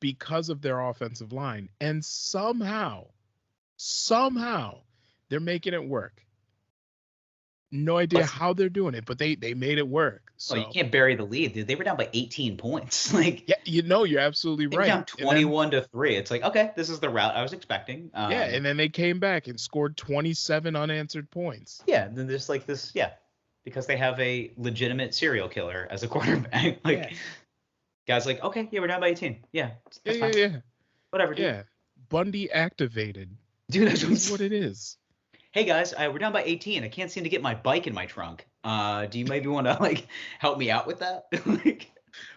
because of their offensive line, and somehow they're making it work. No idea how they're doing it, but they made it work. So you can't bury the lead, dude. They were down by 18 points. Like, yeah, you're absolutely right. Down 21-3. It's like, okay, this is the route I was expecting. And then they came back and scored 27 unanswered points. Yeah, then there's like this, because they have a legitimate serial killer as a quarterback. Like, guys, like, okay, we're down by 18. Yeah, that's fine. Whatever, dude. Yeah, Bundy activated. Dude, that's what it is. Hey guys, we're down by 18. I can't seem to get my bike in my trunk. Do you maybe want to help me out with that?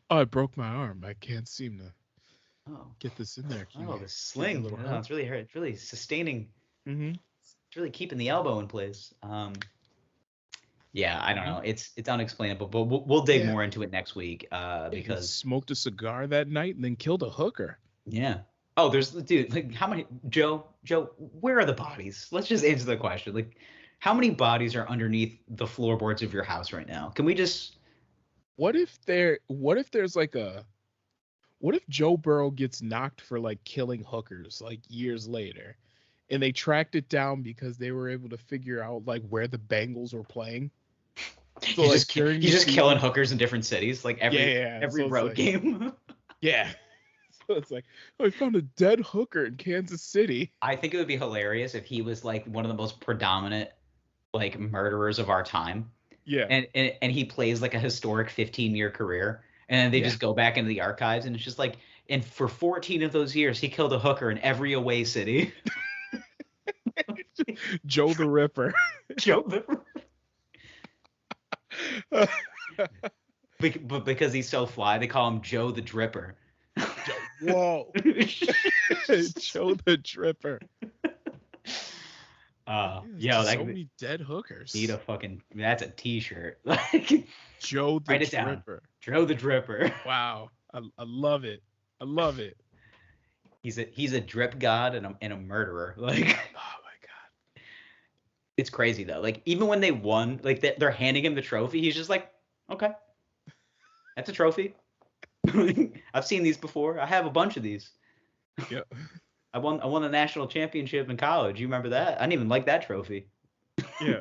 I broke my arm. I can't seem to get this in there. The sling. It's really hurt. It's really sustaining. Mm-hmm. It's really keeping the elbow in place. I don't know. It's unexplainable, but we'll dig more into it next week. Because he smoked a cigar that night and then killed a hooker. Yeah. Oh, dude, how many, Joe, where are the bodies? Let's just answer the question. Like, how many bodies are underneath the floorboards of your house right now? Can we just, what if Joe Burrow gets knocked for like killing hookers like years later, and they tracked it down because they were able to figure out like where the Bengals were playing? So he's just killing hookers in different cities, like every road game. Yeah. It's like, I found a dead hooker in Kansas City. I think it would be hilarious if he was like one of the most predominant like murderers of our time. Yeah. And he plays like a historic 15-year career, and they just go back into the archives, and it's just like, and for 14 of those years he killed a hooker in every away city. Joe the Ripper. Joe the Ripper. But because he's so fly, they call him Joe the Dripper. Whoa. Joe the Dripper. So many dead hookers. That's a t-shirt. Joe the Write it Dripper. Down. Joe the Dripper. Wow. I love it. I love it. He's a drip god and a murderer. Like, oh my god. It's crazy though. Like, even when they won, like they're handing him the trophy, he's just like, okay, that's a trophy. I've seen these before. I have a bunch of these. Yep. I won the national championship in college. You remember that? I didn't even like that trophy. Yeah.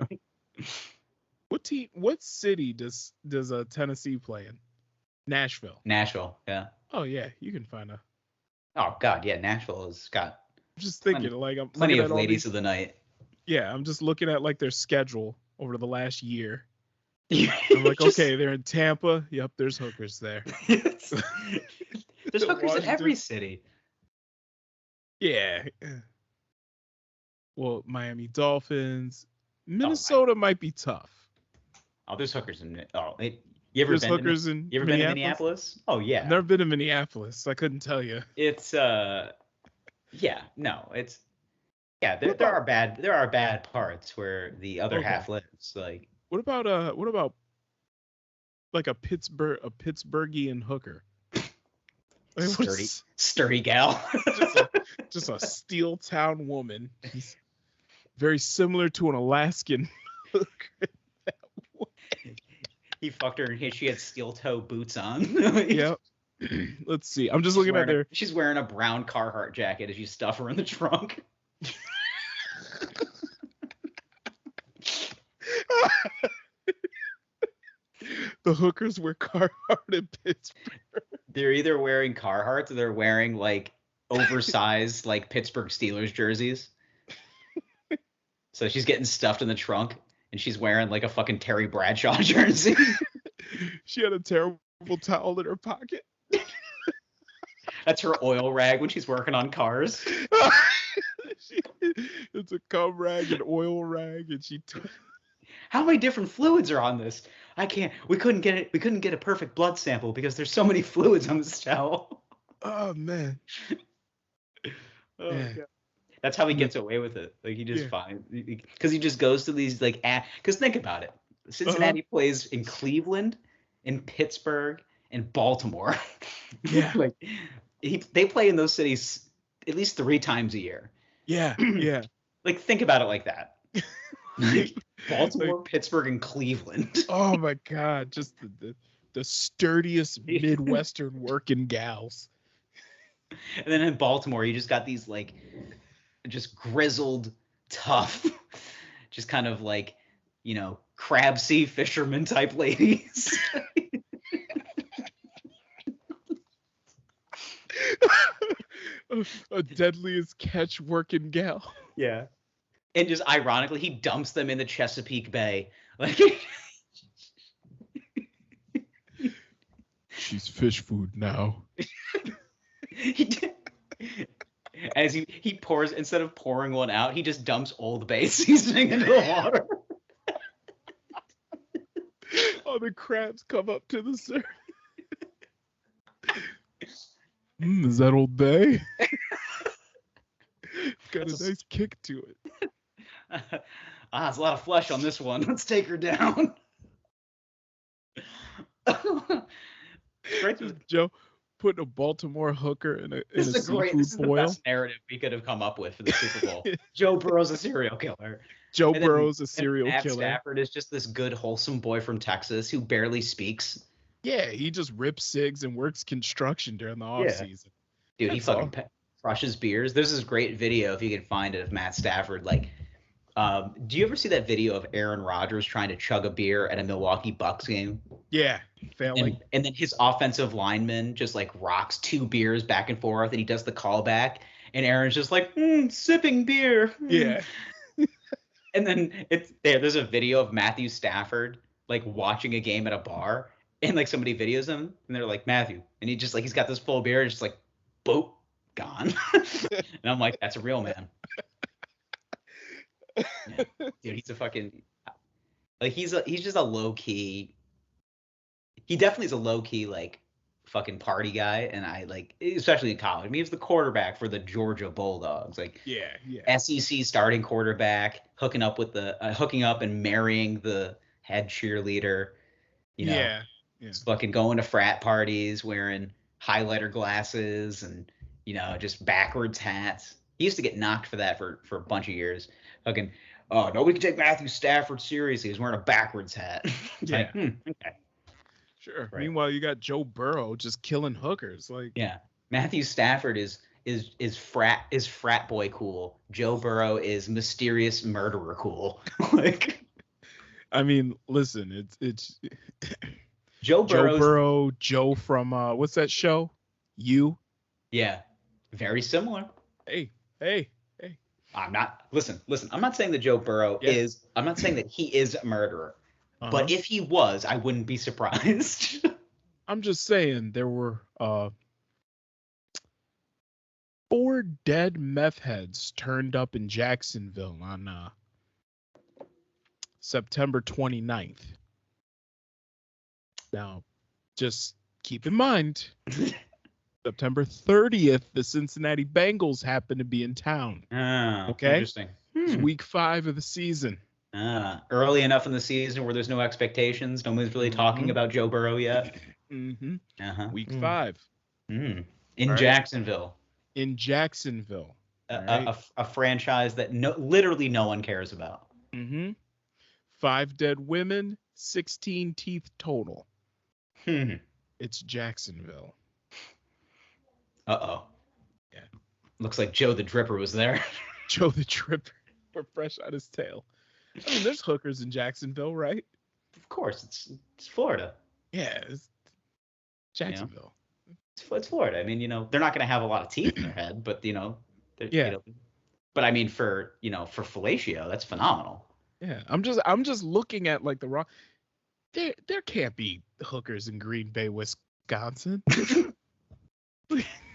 What city does Tennessee play in? Nashville. Nashville, yeah. Oh yeah, you can find a. Oh god, yeah, Nashville has got. I'm just thinking, I'm plenty of ladies of the night. Yeah, I'm just looking at like their schedule over the last year. I'm like, okay, they're in Tampa. Yep, there's hookers there. There's hookers in every city. Yeah. Well, Miami Dolphins. Minnesota might be tough. Oh, there's hookers in it. You ever been to Minneapolis? Oh yeah. I've never been to Minneapolis. I couldn't tell you. It's there are bad parts where the other half lives. Like, what about like a Pittsburghian hooker? Sturdy gal. just a steel town woman. She's very similar to an Alaskan hooker. He fucked her and she had steel toe boots on. Yep. Let's see. I'm just looking at her. She's wearing a brown Carhartt jacket as you stuff her in the trunk. The hookers wear Carhartt in Pittsburgh. They're either wearing Carhartts or they're wearing like oversized like Pittsburgh Steelers jerseys. So she's getting stuffed in the trunk and she's wearing like a fucking Terry Bradshaw jersey. She had a terrible towel in her pocket. That's her oil rag when she's working on cars. It's a cum rag, an oil rag, and How many different fluids are on this? I can't. We couldn't get it. We couldn't get a perfect blood sample because there's so many fluids on this towel. Oh man. Oh, yeah. God. That's how he gets away with it. Like he just fine because he just goes to these like because think about it. Cincinnati plays in Cleveland, in Pittsburgh, and Baltimore. Yeah. Like they play in those cities at least 3 times a year. Yeah. Yeah. Like think about it like that. Baltimore, like, Pittsburgh, and Cleveland. Oh my God, just the sturdiest Midwestern working gals. And then in Baltimore, you just got these like just grizzled, tough, just kind of like, you know, crab sea fisherman type ladies. A deadliest catch working gal. Yeah. And just ironically, he dumps them in the Chesapeake Bay. Like she's fish food now. As he pours, instead of pouring one out, he just dumps Old Bay seasoning into the water. Oh, the crabs come up to the surface. Is that Old Bay? Got a nice kick to it. There's a lot of flesh on this one. Let's take her down. Joe putting a Baltimore hooker in a seafood this is boil. The best narrative we could have come up with for the Super Bowl. Joe Burrow's a serial killer. Joe Burrow's a serial Matt killer. Stafford is just this good, wholesome boy from Texas who barely speaks. Yeah, he just rips cigs and works construction during the off season. Dude, he fucking crushes beers. There's this great video, if you can find it, of Matt Stafford. Like, do you ever see that video of Aaron Rodgers trying to chug a beer at a Milwaukee Bucks game? Yeah, failing. And then his offensive lineman just like rocks 2 beers back and forth, and he does the callback, and Aaron's just like sipping beer. Yeah. And then there's a video of Matthew Stafford like watching a game at a bar, and like somebody videos him, and they're like, Matthew, and he's got this full beer, and just like, boop, gone. And I'm like, that's a real man. Yeah. Dude, he's a fucking like he's just a low key. He definitely is a low key like fucking party guy, and I like, especially in college. I mean, he was the quarterback for the Georgia Bulldogs. Like, yeah. SEC starting quarterback, hooking up and marrying the head cheerleader. You know, yeah. Fucking going to frat parties, wearing highlighter glasses, and you know, just backwards hats. He used to get knocked for that for a bunch of years. Fucking, oh, nobody can take Matthew Stafford seriously. He's wearing a backwards hat. Yeah. Like, okay. Sure. Right. Meanwhile, you got Joe Burrow just killing hookers. Like, yeah, Matthew Stafford is frat boy cool. Joe Burrow is mysterious murderer cool. Like, I mean, listen, it's Joe Burrow, Joe from what's that show? You. Yeah, very similar. Hey. I'm not I'm not saying that Joe Burrow is. I'm not saying that he is a murderer. But if he was, I wouldn't be surprised. I'm just saying there were 4 dead meth heads turned up in Jacksonville on September 29th. Now, just keep in mind, September 30th, the Cincinnati Bengals happen to be in town. Okay? Interesting. It's week 5 of the season. Early enough in the season where there's no expectations. No one's really talking about Joe Burrow yet. Week 5. In Jacksonville. In Jacksonville. A franchise that literally no one cares about. 5 dead women, 16 teeth total. It's Jacksonville. Uh-oh. Yeah. Looks like Joe the Dripper was there. Joe the Dripper. We're fresh out his tail. I mean, there's hookers in Jacksonville, right? Of course, it's Florida. Yeah, it's Jacksonville. It's Florida. I mean, they're not going to have a lot of teeth in their head, but Yeah. But I mean, for fellatio, that's phenomenal. Yeah. I'm just looking at like the raw. There can't be hookers in Green Bay, Wisconsin.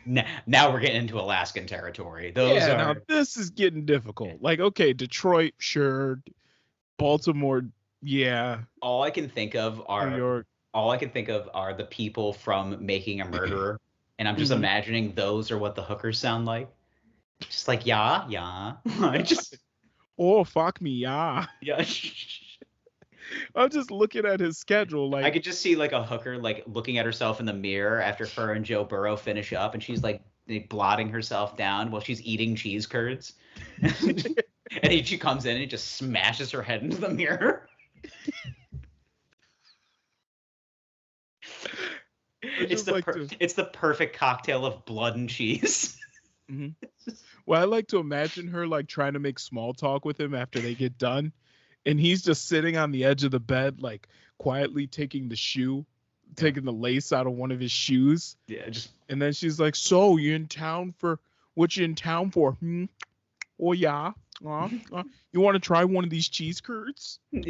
Now we're getting into Alaskan territory. Now this is getting difficult. Like, okay, Detroit, sure. Baltimore, yeah. All I can think of are New York. All I can think of are the people from Making a Murderer, and I'm just imagining those are what the hookers sound like. Just like yeah. Oh, fuck me, yeah. Yeah. I'm just looking at his schedule. Like, I could just see like a hooker like looking at herself in the mirror after her and Joe Burrow finish up, and she's like blotting herself down while she's eating cheese curds. And she comes in and just smashes her head into the mirror. It's the perfect cocktail of blood and cheese. Well, I like to imagine her like trying to make small talk with him after they get done. And he's just sitting on the edge of the bed, like quietly taking the lace out of one of his shoes. Yeah, and then she's like, "So you in town for what you in town for? Oh yeah. You want to try one of these cheese curds?" And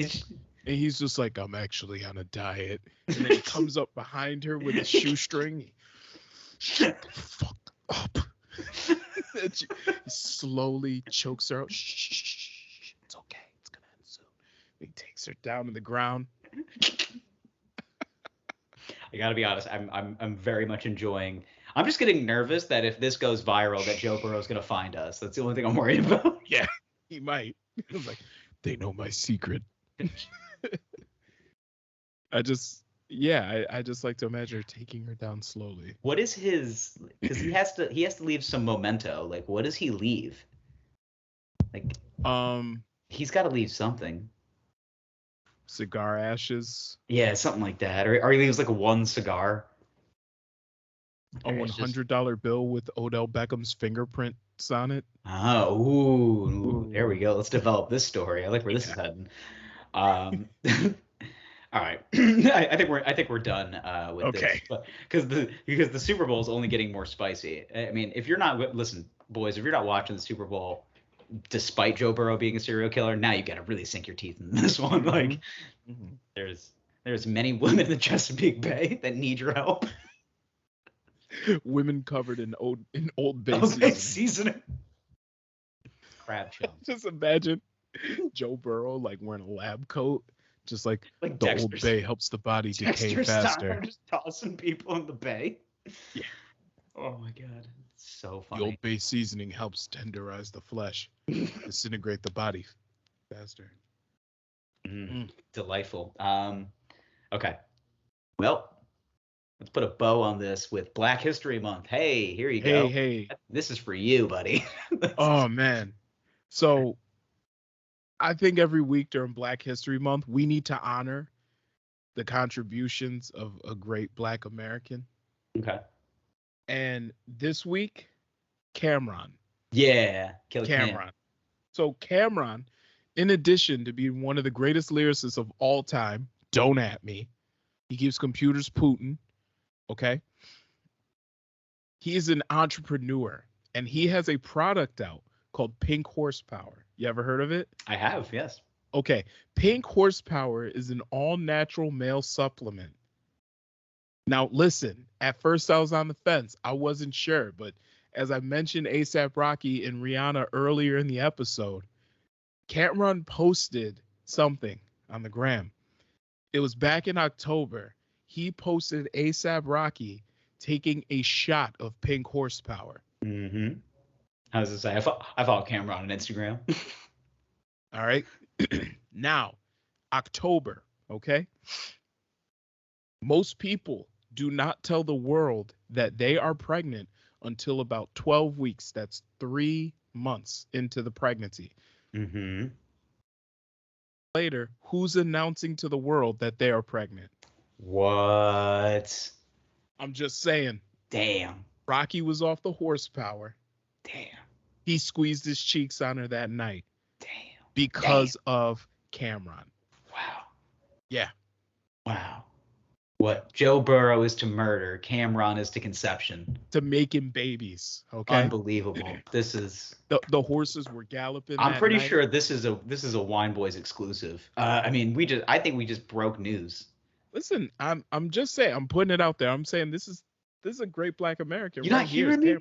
he's just like, "I'm actually on a diet." And then he comes up behind her with a shoestring. Shut the fuck up. And he slowly chokes her out. Shh. It's okay. It's gonna end soon. He takes her down to the ground. I gotta be honest. I'm very much enjoying. I'm just getting nervous that if this goes viral, that Joe Burrow's gonna find us. That's the only thing I'm worried about. Yeah, he might. He's like, they know my secret. I just like to imagine her taking her down slowly. What is his? Because he has to leave some memento. Like, what does he leave? Like, he's got to leave something. Cigar ashes. Yeah, something like that. Or he leaves like one cigar. A $100 bill with Odell Beckham's fingerprints on it. Oh, ooh, there we go. Let's develop this story. I like where this is heading. All right, I think we're done with this. But because the Super Bowl is only getting more spicy. I mean, if you're not boys, if you're not watching the Super Bowl, despite Joe Burrow being a serial killer, now you got to really sink your teeth in this one. Like, there's many women in the Chesapeake Bay that need your help. Women covered in Old Bay seasoning. Crab chum. Just imagine Joe Burrow like wearing a lab coat, just like the Dexter's, Old Bay helps the body decay faster. Just tossing people in the bay. Yeah. Oh my god, it's so funny. The Old Bay seasoning helps tenderize the flesh, disintegrate the body faster. Delightful. Okay. Well, let's put a bow on this with Black History Month. Hey, here you go. Hey. This is for you, buddy. Oh, man. So I think every week during Black History Month, we need to honor the contributions of a great Black American. Okay. And this week, Cameron. Yeah. Cameron. So Cameron, in addition to being one of the greatest lyricists of all time, don't at me. He keeps computers Putin. Okay. He is an entrepreneur and he has a product out called Pink Horsepower. You ever heard of it? I have, yes. Okay. Pink Horsepower is an all-natural male supplement. Now, listen, at first I was on the fence. I wasn't sure, but as I mentioned A$AP Rocky and Rihanna earlier in the episode, Cameron posted something on the gram. It was back in October. He posted A$AP Rocky taking a shot of Pink Horsepower. Mm-hmm. How does it say? I follow Cameron on Instagram. All right. Now, October, okay? Most people do not tell the world that they are pregnant until about 12 weeks. That's 3 months into the pregnancy. Mm-hmm. Later, who's announcing to the world that they are pregnant? What? I'm just saying. Damn. Rocky was off the horsepower. Damn. He squeezed his cheeks on her that night. Damn. Because of Cameron. Wow. Yeah. Wow. What Joe Burrow is to murder, Cameron is to conception. To making babies. Okay. Unbelievable. This is the horses were galloping. I'm pretty night. sure this is a Wine Boys exclusive. I mean, I think we just broke news. Listen, I'm just saying, I'm putting it out there. I'm saying this is a great Black American. You're not hearing me?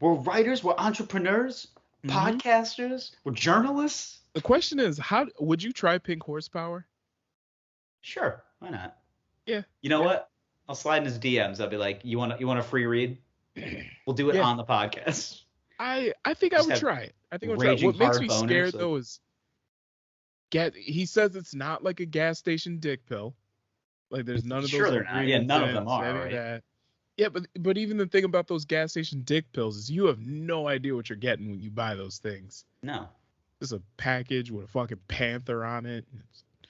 We're writers, we're entrepreneurs, podcasters, we're journalists. The question is, how would you try Pink Horsepower? Sure, why not? Yeah. You know what? I'll slide in his DMs. I'll be like, you want a free read? We'll do it on the podcast. I think I would try it. I think I would try it. What makes me scared though is he says it's not like a gas station dick pill. Like there's none of those. Sure, they're not. Yeah, none of them are. Right? That. Yeah, but even the thing about those gas station dick pills is you have no idea what you're getting when you buy those things. No. It's a package with a fucking panther on it.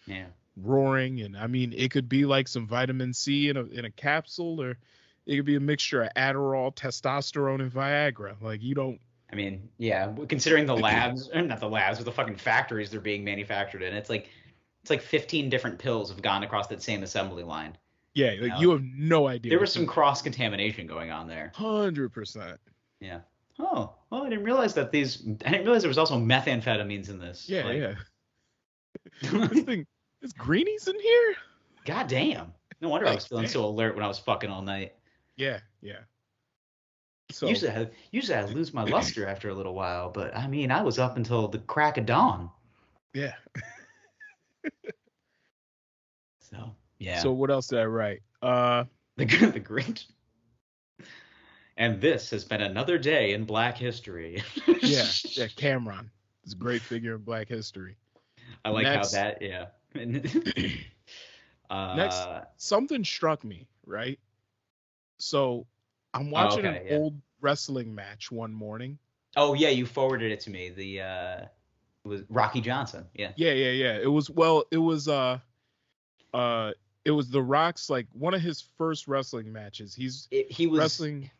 Yeah. Roaring, and I mean, it could be like some vitamin C in a capsule, or it could be a mixture of Adderall, testosterone, and Viagra. Like you don't. I mean, yeah, considering the labs, not the labs, but the fucking factories they're being manufactured in, it's like 15 different pills have gone across that same assembly line. Yeah, like you have no idea. There was some cross contamination going on there. 100%. Yeah. Oh, well, I didn't realize there was also methamphetamines in this. Yeah, yeah. This thing, is Greenies in here? God damn. No wonder I was feeling so alert when I was fucking all night. Yeah, yeah. So usually I lose my luster after a little while, but I mean, I was up until the crack of dawn. Yeah. So, yeah. So what else did I write? The Grinch. And this has been another day in Black history. Yeah, Cameron. It's a great figure in Black history. I like how that, yeah. Next, something struck me, right? So I'm watching an old wrestling match one morning. Oh yeah, you forwarded it to me. It was Rocky Johnson. Yeah. Yeah. It was The Rock's, like, one of his first wrestling matches. He was wrestling.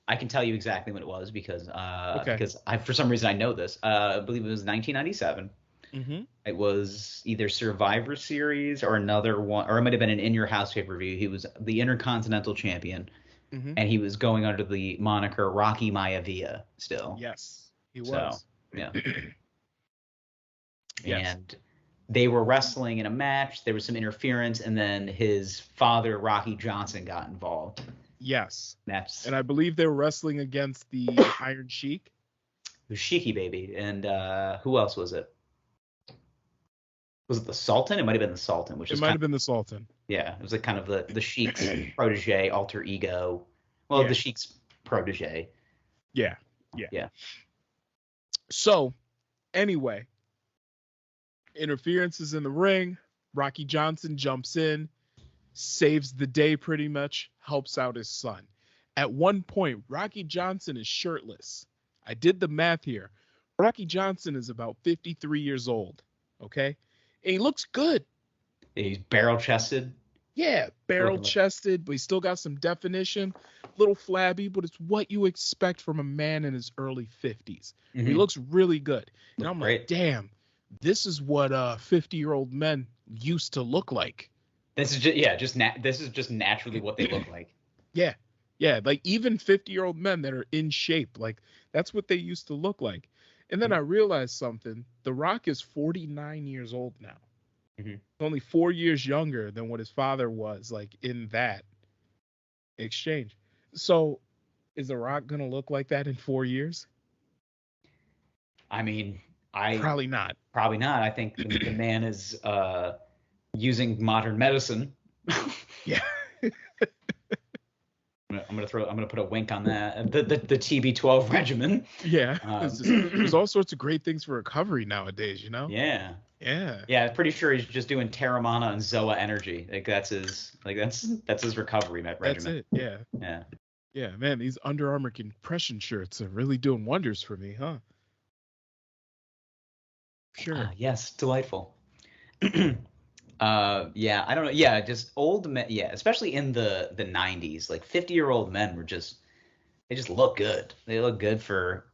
I can tell you exactly when it was because for some reason I know this. I believe it was 1997. Mm-hmm. It was either Survivor Series or another one, or it might have been an In Your House pay-per-view. He was the Intercontinental Champion, and he was going under the moniker Rocky Maivia still. Yes, he was. So, yeah. Yes. And they were wrestling in a match. There was some interference, and then his father, Rocky Johnson, got involved. Yes. And I believe they were wrestling against the Iron Sheik. The Sheiky baby. And who else was it? Was it the Sultan? It might have been the Sultan. It might have been the Sultan. Yeah, it was like kind of the Sheik's protege, alter ego. Well, the Sheik's protege. Yeah. So, anyway, interference is in the ring. Rocky Johnson jumps in, saves the day pretty much, helps out his son. At one point, Rocky Johnson is shirtless. I did the math here. Rocky Johnson is about 53 years old, okay? And he looks good. He's barrel-chested. Yeah, barrel-chested, but he's still got some definition. Little flabby, but it's what you expect from a man in his early 50s. Mm-hmm. He looks really good. And I'm like, damn, this is what 50-year-old men used to look like. This is just naturally what they look like. Yeah, like even 50-year-old men that are in shape, like that's what they used to look like. And then I realized something. The Rock is 49 years old now. Mm-hmm. Only 4 years younger than what his father was, like, in that exchange. So is The Rock going to look like that in 4 years? I mean, probably not. Probably not. I think the man is using modern medicine. Yeah. I'm gonna put a wink on that. The TB12 regimen. Yeah. There's all sorts of great things for recovery nowadays, you know? Yeah. Yeah. Yeah, I'm pretty sure he's just doing Terramana and Zoa Energy. Like that's his recovery regimen. That's it. Yeah. Yeah. Yeah, man, these Under Armour compression shirts are really doing wonders for me, huh? Sure. Yes, delightful. Yeah, I don't know. Yeah, just old men. Yeah, especially in the 90s, like 50-year-old men they just look good. They look good for,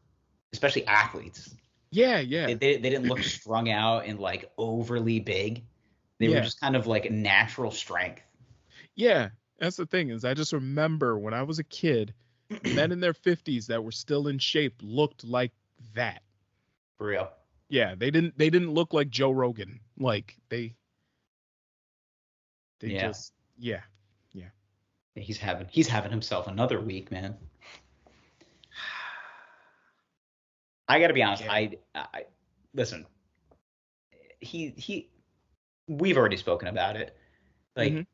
especially athletes. Yeah. They didn't look strung out and like overly big. They were just kind of like natural strength. Yeah, that's the thing is I just remember when I was a kid, men in their 50s that were still in shape looked like that. For real. Yeah, they didn't look like Joe Rogan. Like they Yeah. just yeah. Yeah. He's having himself another week, man. I got to be honest. Yeah. I listen. He we've already spoken about it. Hmm. Like,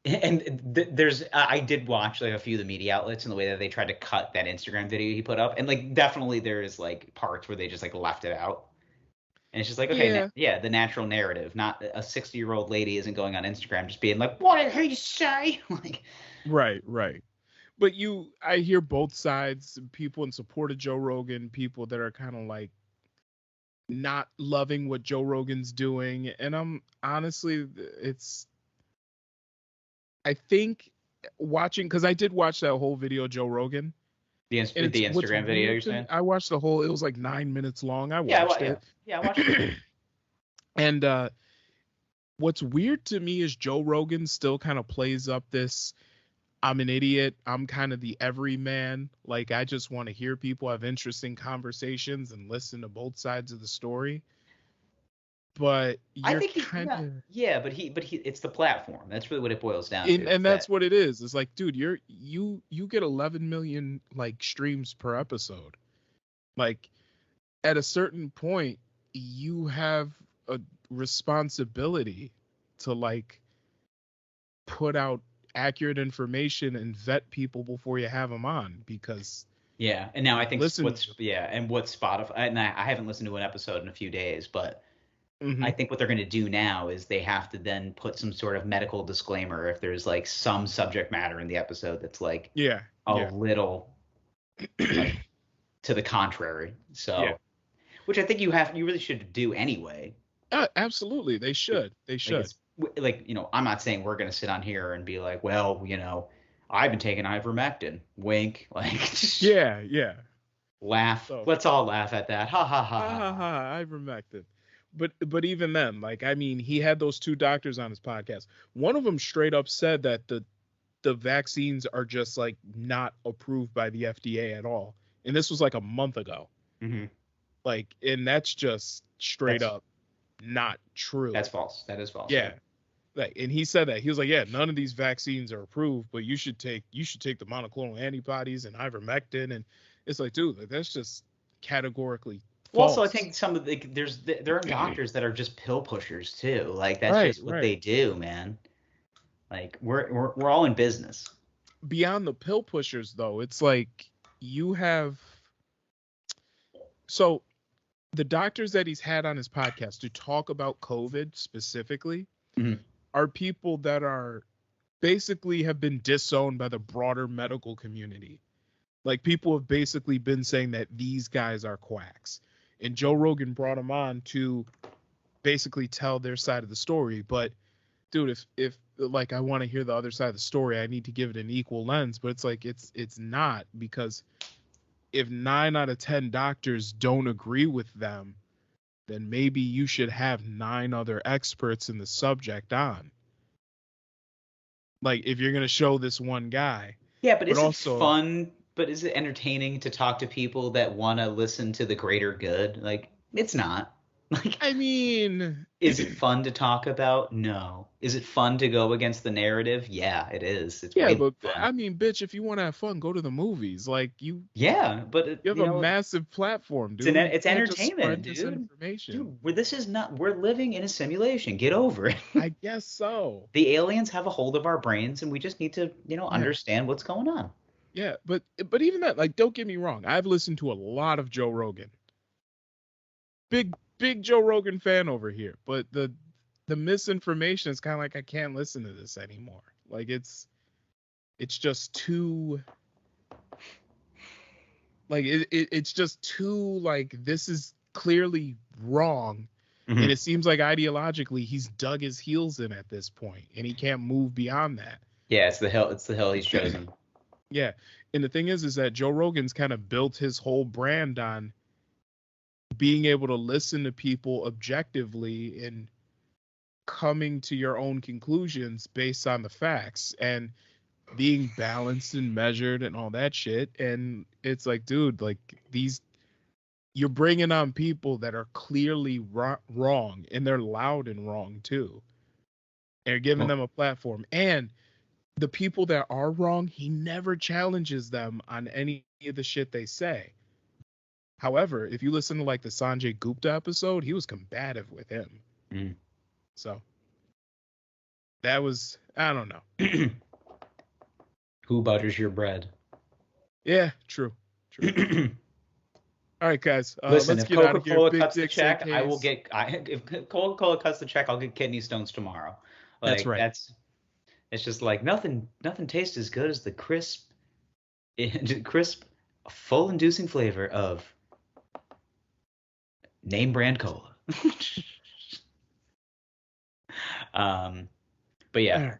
and there's I did watch like a few of the media outlets and the way that they tried to cut that Instagram video he put up, and like definitely there is like parts where they just like left it out, and it's just like okay, Yeah. yeah, the natural narrative, not a 60-year-old lady isn't going on Instagram just being like, what did he say? Like, Right, right. But I hear both sides, people in support of Joe Rogan, people that are kind of like not loving what Joe Rogan's doing. And I'm honestly, I think watching, because I did watch that whole video, Joe Rogan. the And it's what's Instagram video you're weird to me. saying? I watched the whole, it was like 9 minutes long. I Yeah, watched yeah, it. yeah. I watched it. And what's weird to me is Joe Rogan still kind of plays up this I'm an idiot. I'm kind of the everyman. Like, I just want to hear people have interesting conversations and listen to both sides of the story. But I you're think kind of, yeah, but it's the platform. That's really what it boils down to. and Is that's that what it is. It's like, dude, you get 11 million like streams per episode. Like, at a certain point, you have a responsibility to like put out accurate information and vet people before you have them on, because yeah, and now I think listen. what Spotify, and I haven't listened to an episode in a few days, but I Mhm. think what they're going to do now is they have to then put some sort of medical disclaimer if there's like some subject matter in the episode that's like Yeah, a yeah. little like to the contrary. Yeah. So, which I think you really should do anyway. Absolutely. They should. They Like should. it's like, I'm not saying we're going to sit on here and be like, well, I've been taking ivermectin. Wink. Like, Yeah, yeah. laugh. So, Let's all laugh at that. Ha ha ha ha ha ha ha. ha, ivermectin. But even then, like, I mean, he had those two doctors on his podcast. One of them straight up said that the vaccines are just like not approved by the FDA at all. And this was like a month ago. Hmm. Like, and that's just straight That's up not true. that's false. That is false. Yeah. Yeah. Like, and he said that he was like, yeah, none of these vaccines are approved, but you should take the monoclonal antibodies and ivermectin, and it's like, dude, like, that's just categorically Well, also, I false. think some of there are doctors that are just pill pushers too. Like that's Right, just what right. they do, man. Like we're all in business. Beyond the pill pushers, though, it's like you have so the doctors that he's had on his podcast to talk about COVID specifically Hmm. are people that are basically have been disowned by the broader medical community. Like, people have basically been saying that these guys are quacks. And Joe Rogan brought them on to basically tell their side of the story. But dude, if like I want to hear the other side of the story, I need to give it an equal lens. But it's like it's not, because if 9 out of 10 doctors don't agree with them, then maybe you should have 9 other experts in the subject on. Like, if you're gonna show this one guy, Yeah, but but is it also fun? But is it entertaining to talk to people that want to listen to the greater good? Like it's not. Like, I mean, is it fun to talk about? No. Is it fun to go against the narrative? Yeah, it is. It's yeah, way more but fun. I mean, bitch, if you want to have fun, go to the movies. Like, Yeah, but you have a massive platform, dude. You it's can't just entertainment, spread this dude. information. Dude, this is not. We're living in a simulation. Get over it. I guess so. The aliens have a hold of our brains, and we just need to, Yeah, understand what's going on. yeah, but even that, like, don't get me wrong. I've listened to a lot of Joe Rogan. Big Joe Rogan fan over here. But the misinformation is kind of like I can't listen to this anymore. Like, it's just too like it's just too like this is clearly wrong. And Hmm. it seems like ideologically he's dug his heels in at this point and he can't move beyond that. Yeah, it's the hill. It's the hill he's chosen. Yeah. And the thing is that Joe Rogan's kind of built his whole brand on being able to listen to people objectively and coming to your own conclusions based on the facts and being balanced and measured and all that shit. And it's like, dude, like you're bringing on people that are clearly wrong, and they're loud and wrong too. And you're giving them a platform. And the people that are wrong, he never challenges them on any of the shit they say. However, if you listen to like the Sanjay Gupta episode, he was combative with him. So that was, I don't know. Who butters your bread? Yeah, true. All right, guys. Listen, let's if get out of here. Coca-Cola cuts the check, I will get. If Coca-Cola cuts the check, I'll get kidney stones tomorrow. Like, that's right. It's just like nothing tastes as good as the crisp, full inducing flavor of name brand cola. But yeah.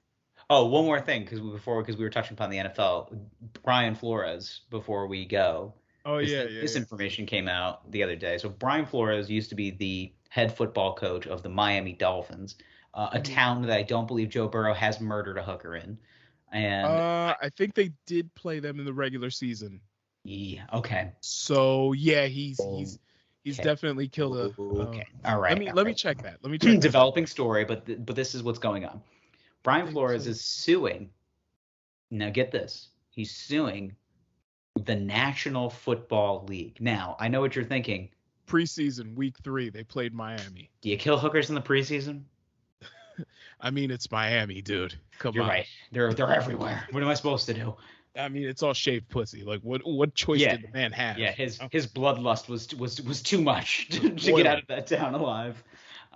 Oh, one more thing, because we were touching upon the NFL. Brian Flores, before we go. Oh, This information came out the other day. So Brian Flores used to be the head football coach of the Miami Dolphins, a town that I don't believe Joe Burrow has murdered a hooker in. And I think they did play them in the regular season. Yeah. Okay. So yeah, he's definitely killed a. Okay. All right. Let me check that. Let me check. Developing story, but this is what's going on. Brian Flores is suing. Now get this. He's suing the National Football League. Now, I know what you're thinking. Preseason, week 3, they played Miami. Do you kill hookers in the preseason? I mean, it's Miami, dude. Come on. You're right. They're everywhere. What am I supposed to do? I mean, it's all shaved pussy. Like, what choice did the man have? Yeah, his bloodlust was too much to get out of that town alive.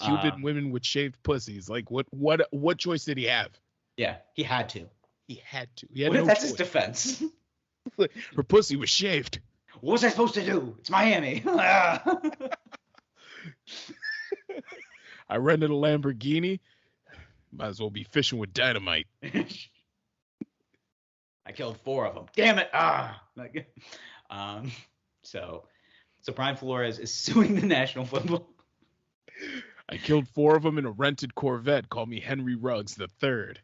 Cuban women with shaved pussies. Like, what choice did he have? Yeah, he had to. He had what if that's his defense? Her pussy was shaved. What was I supposed to do? It's Miami. I rented a Lamborghini. Might as well be fishing with dynamite. I killed 4 of them. Damn it! So Brian Flores is suing the National Football. I killed 4 of them in a rented Corvette. Call me Henry Ruggs III.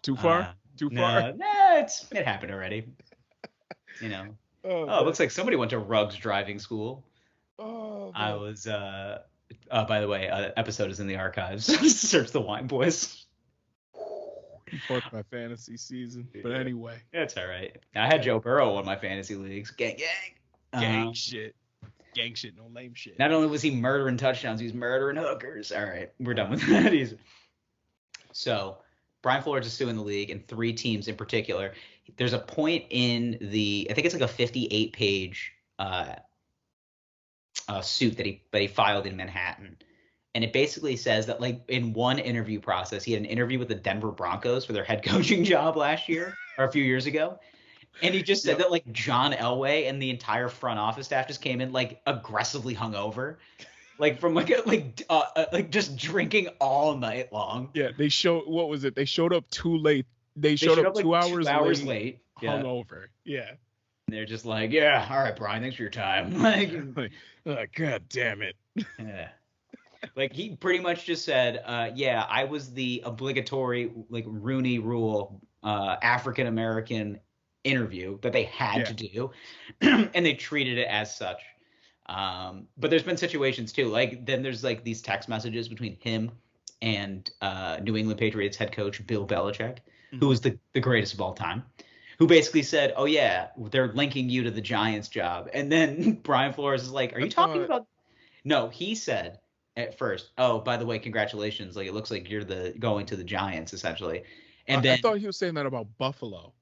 Too far? Too far? Nah, it happened already. You know. Oh, it looks like somebody went to Ruggs driving school. Oh. I was. By the way, episode is in the archives. Search the Wine Boys. You fucked my fantasy season, but anyway. It's all right. I had Joe Burrow on my fantasy leagues. Gang. Gang shit. Gang shit, no lame shit. Not only was he murdering touchdowns, he was murdering hookers. All right, we're done with that. So, Brian Flores is suing the league and 3 teams in particular. There's a point in I think it's like a 58-page suit that he filed in Manhattan. And it basically says that, like, in one interview process, he had an interview with the Denver Broncos for their head coaching job last year or a few years ago. And he just said that, like, John Elway and the entire front office staff just came in, like, aggressively hungover, like, from, like, just drinking all night long. Yeah, they showed up too late. They showed up 2 hours late. Hungover. Yeah. And they're just like, yeah, all right, Brian, thanks for your time. Like, oh, God damn it. Yeah. Like, he pretty much just said, yeah, I was the obligatory, like, Rooney Rule African-American interview that they had to do, and they treated it as such. But there's been situations, too. Like, then there's, like, these text messages between him and New England Patriots head coach Bill Belichick, who was the greatest of all time, who basically said, oh, yeah, they're linking you to the Giants job. And then Brian Flores is like, are you talking about – no, he said – at first, oh, by the way, congratulations. Like, it looks like you're going to the Giants, essentially. And then I thought he was saying that about Buffalo.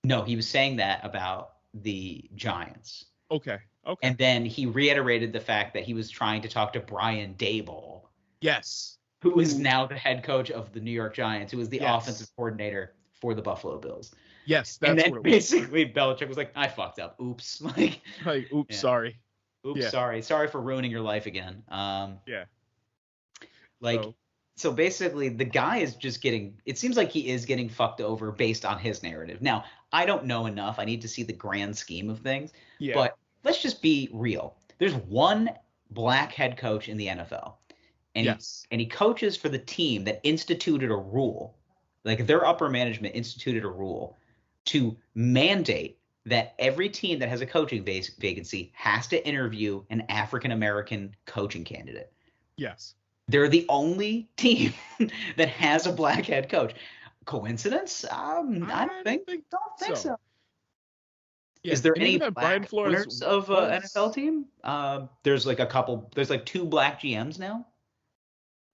No, he was saying that about the Giants. Okay. And then he reiterated the fact that he was trying to talk to Brian Daboll. Yes. Who is now the head coach of the New York Giants, who is the offensive coordinator for the Buffalo Bills. Yes, that's and then what it basically Belichick was like, I fucked up. Oops. Sorry. Oops, sorry. Sorry for ruining your life again. Yeah. Like, so basically the guy is just it seems like he is getting fucked over based on his narrative. Now, I don't know enough. I need to see the grand scheme of things. Yeah. But let's just be real. There's one black head coach in the NFL. And Yes. he coaches for the team that instituted a rule. Like their upper management instituted a rule to mandate that every team that has a coaching vacancy has to interview an African American coaching candidate. Yes. They're the only team that has a black head coach. Coincidence? I don't think so. Yeah. Is there any black owners of an NFL team? There's like a couple. There's like 2 black GMs now.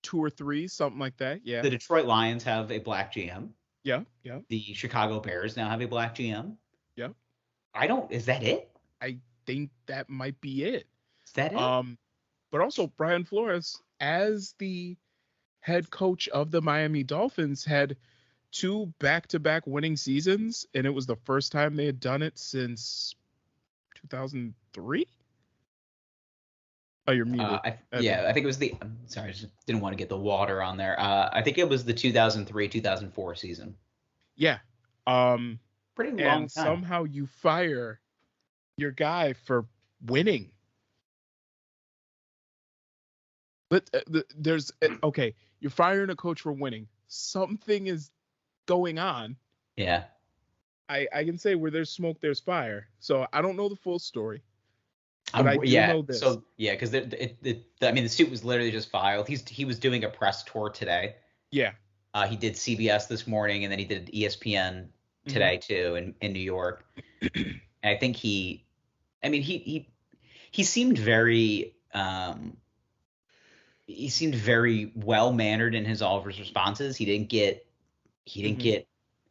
2 or 3, something like that. Yeah. The Detroit Lions have a black GM. Yeah. Yeah. The Chicago Bears now have a black GM. Yeah. Is that it? I think that might be it. Is that it? But also Brian Flores, as the head coach of the Miami Dolphins, had 2 back-to-back winning seasons, and it was the first time they had done it since 2003. Oh, you're muted. I think it was I'm sorry, I just didn't want to get the water on there. I think it was the 2003-2004 season. Yeah. Pretty long time. Somehow you fire your guy for winning. But you're firing a coach for winning. Something is going on. Yeah. I can say where there's smoke, there's fire. So I don't know the full story. But I do know this. So because the suit was literally just filed. He was doing a press tour today. Yeah. He did CBS this morning, and then he did ESPN today too in New York. And I think he seemed very well mannered in all of his responses. He didn't get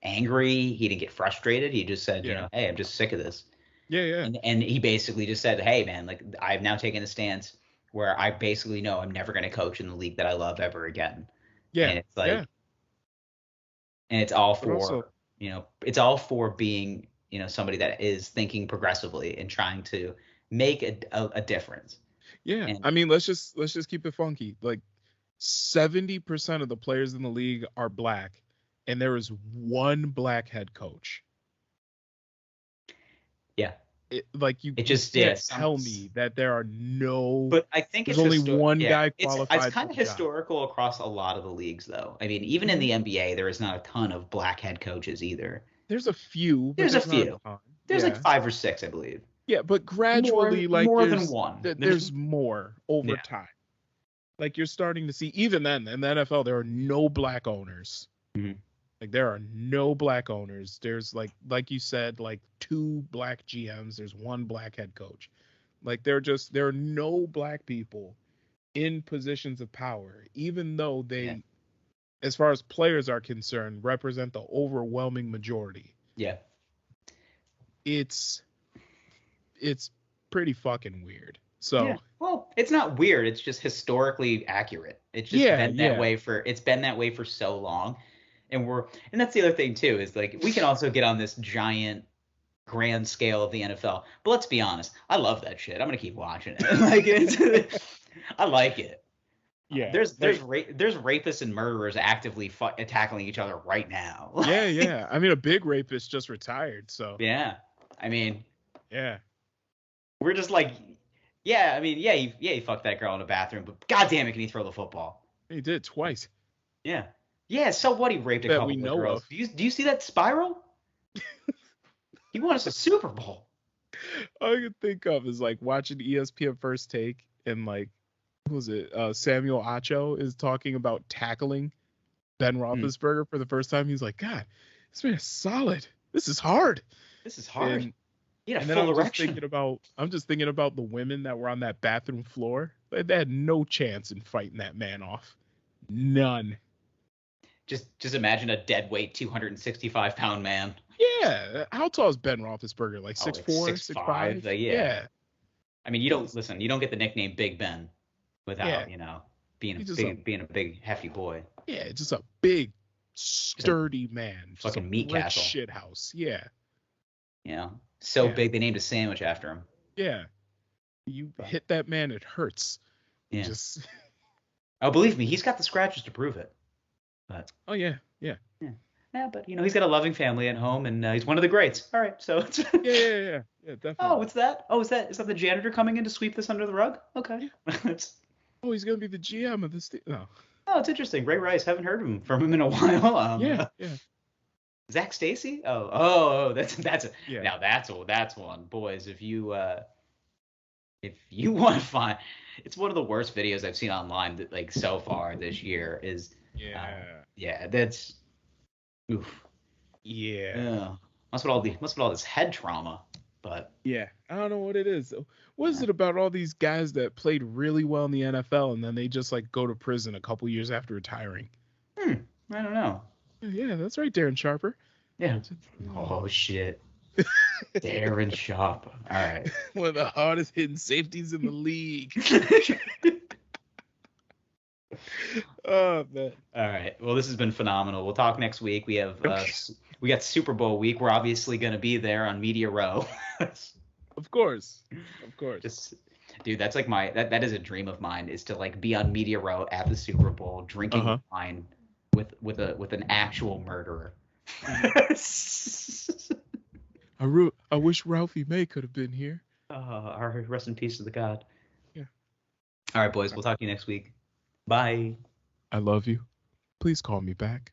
angry. He didn't get frustrated. He just said, hey, I'm just sick of this. Yeah. And he basically just said, hey, man, like I've now taken a stance where I basically know I'm never going to coach in the league that I love ever again. Yeah. And it's like, and it's all for, it's all for being, somebody that is thinking progressively and trying to make a difference. Yeah. And, let's just keep it funky. Like 70% of the players in the league are black, and there is 1 black head coach. Yeah. Tell me that there are no. But I think there's only one guy qualified. It's kind of historical across a lot of the leagues, though. I mean, even in the NBA, there is not a ton of black head coaches either. There's a few. There's a few. There's like 5 or 6, I believe. Yeah, but gradually, more than one. There's more over time. Like you're starting to see, even then in the NFL, there are no black owners. Mm-hmm. Like there are no black owners. There's like you said, like 2 black GMs. There's 1 black head coach. Like there are no black people in positions of power, even though they, as far as players are concerned, represent the overwhelming majority. Yeah. It's pretty fucking weird. So well, it's not weird. It's just historically accurate. It's just been that way for so long. And that's the other thing too, is like we can also get on this giant grand scale of the NFL. But let's be honest, I love that shit. I'm gonna keep watching it. I like it. Yeah. There's rapists and murderers actively tackling each other right now. Yeah. I mean, a big rapist just retired, so. Yeah. I mean. Yeah. We're just like, he fucked that girl in a bathroom, but goddamn it, can he throw the football? He did twice. Yeah. Yeah, so what? He raped a couple of girls. Do you see that spiral? He won us a Super Bowl. All I can think of is like watching ESPN First Take and like, who was it? Samuel Acho is talking about tackling Ben Roethlisberger for the first time. He's like, God, this man is solid. This is hard. And then I'm just thinking about the women that were on that bathroom floor. They had no chance in fighting that man off. None. Just imagine a dead weight 265-pound man. Yeah. How tall is Ben Roethlisberger? Like 6'4", 6'5"? Yeah. I mean, you don't get the nickname Big Ben without, being a big hefty boy. Yeah, just a big sturdy man. Fucking meat castle. Shit house. Yeah. Big they named a sandwich after him. Yeah. You hit that man, it hurts. Yeah. Oh, believe me, he's got the scratches to prove it. But yeah. Yeah, but he's got a loving family at home, and he's one of the greats. All right, so it's Yeah, definitely. Oh, what's that? Oh, is that the janitor coming in to sweep this under the rug? Okay. Oh, he's gonna be the GM of this team. No. Oh, it's interesting. Ray Rice, haven't heard from him in a while. Yeah. Zach Stacy? Oh, that's Yeah. Now that's one. Boys, if you want to find, it's one of the worst videos I've seen online that, like, so far this year is. Yeah, that's. Oof. Yeah. Must have all this head trauma, but. Yeah, I don't know what it is. What is it about all these guys that played really well in the NFL and then they just like go to prison a couple years after retiring? I don't know. Yeah, that's right, Darren Sharper. Yeah. Oh shit. Darren Sharper. All right. One of the hardest hitting safeties in the league. Oh man. All right. Well, this has been phenomenal. We'll talk next week. We have we got Super Bowl week. We're obviously going to be there on Media Row. Of course. Dude, that's like that is a dream of mine, is to like be on Media Row at the Super Bowl drinking wine with an actual murderer. I wish Ralphie May could have been here. Rest in peace to the god. Yeah. All right, boys. We'll talk to you next week. Bye. I love you. Please call me back.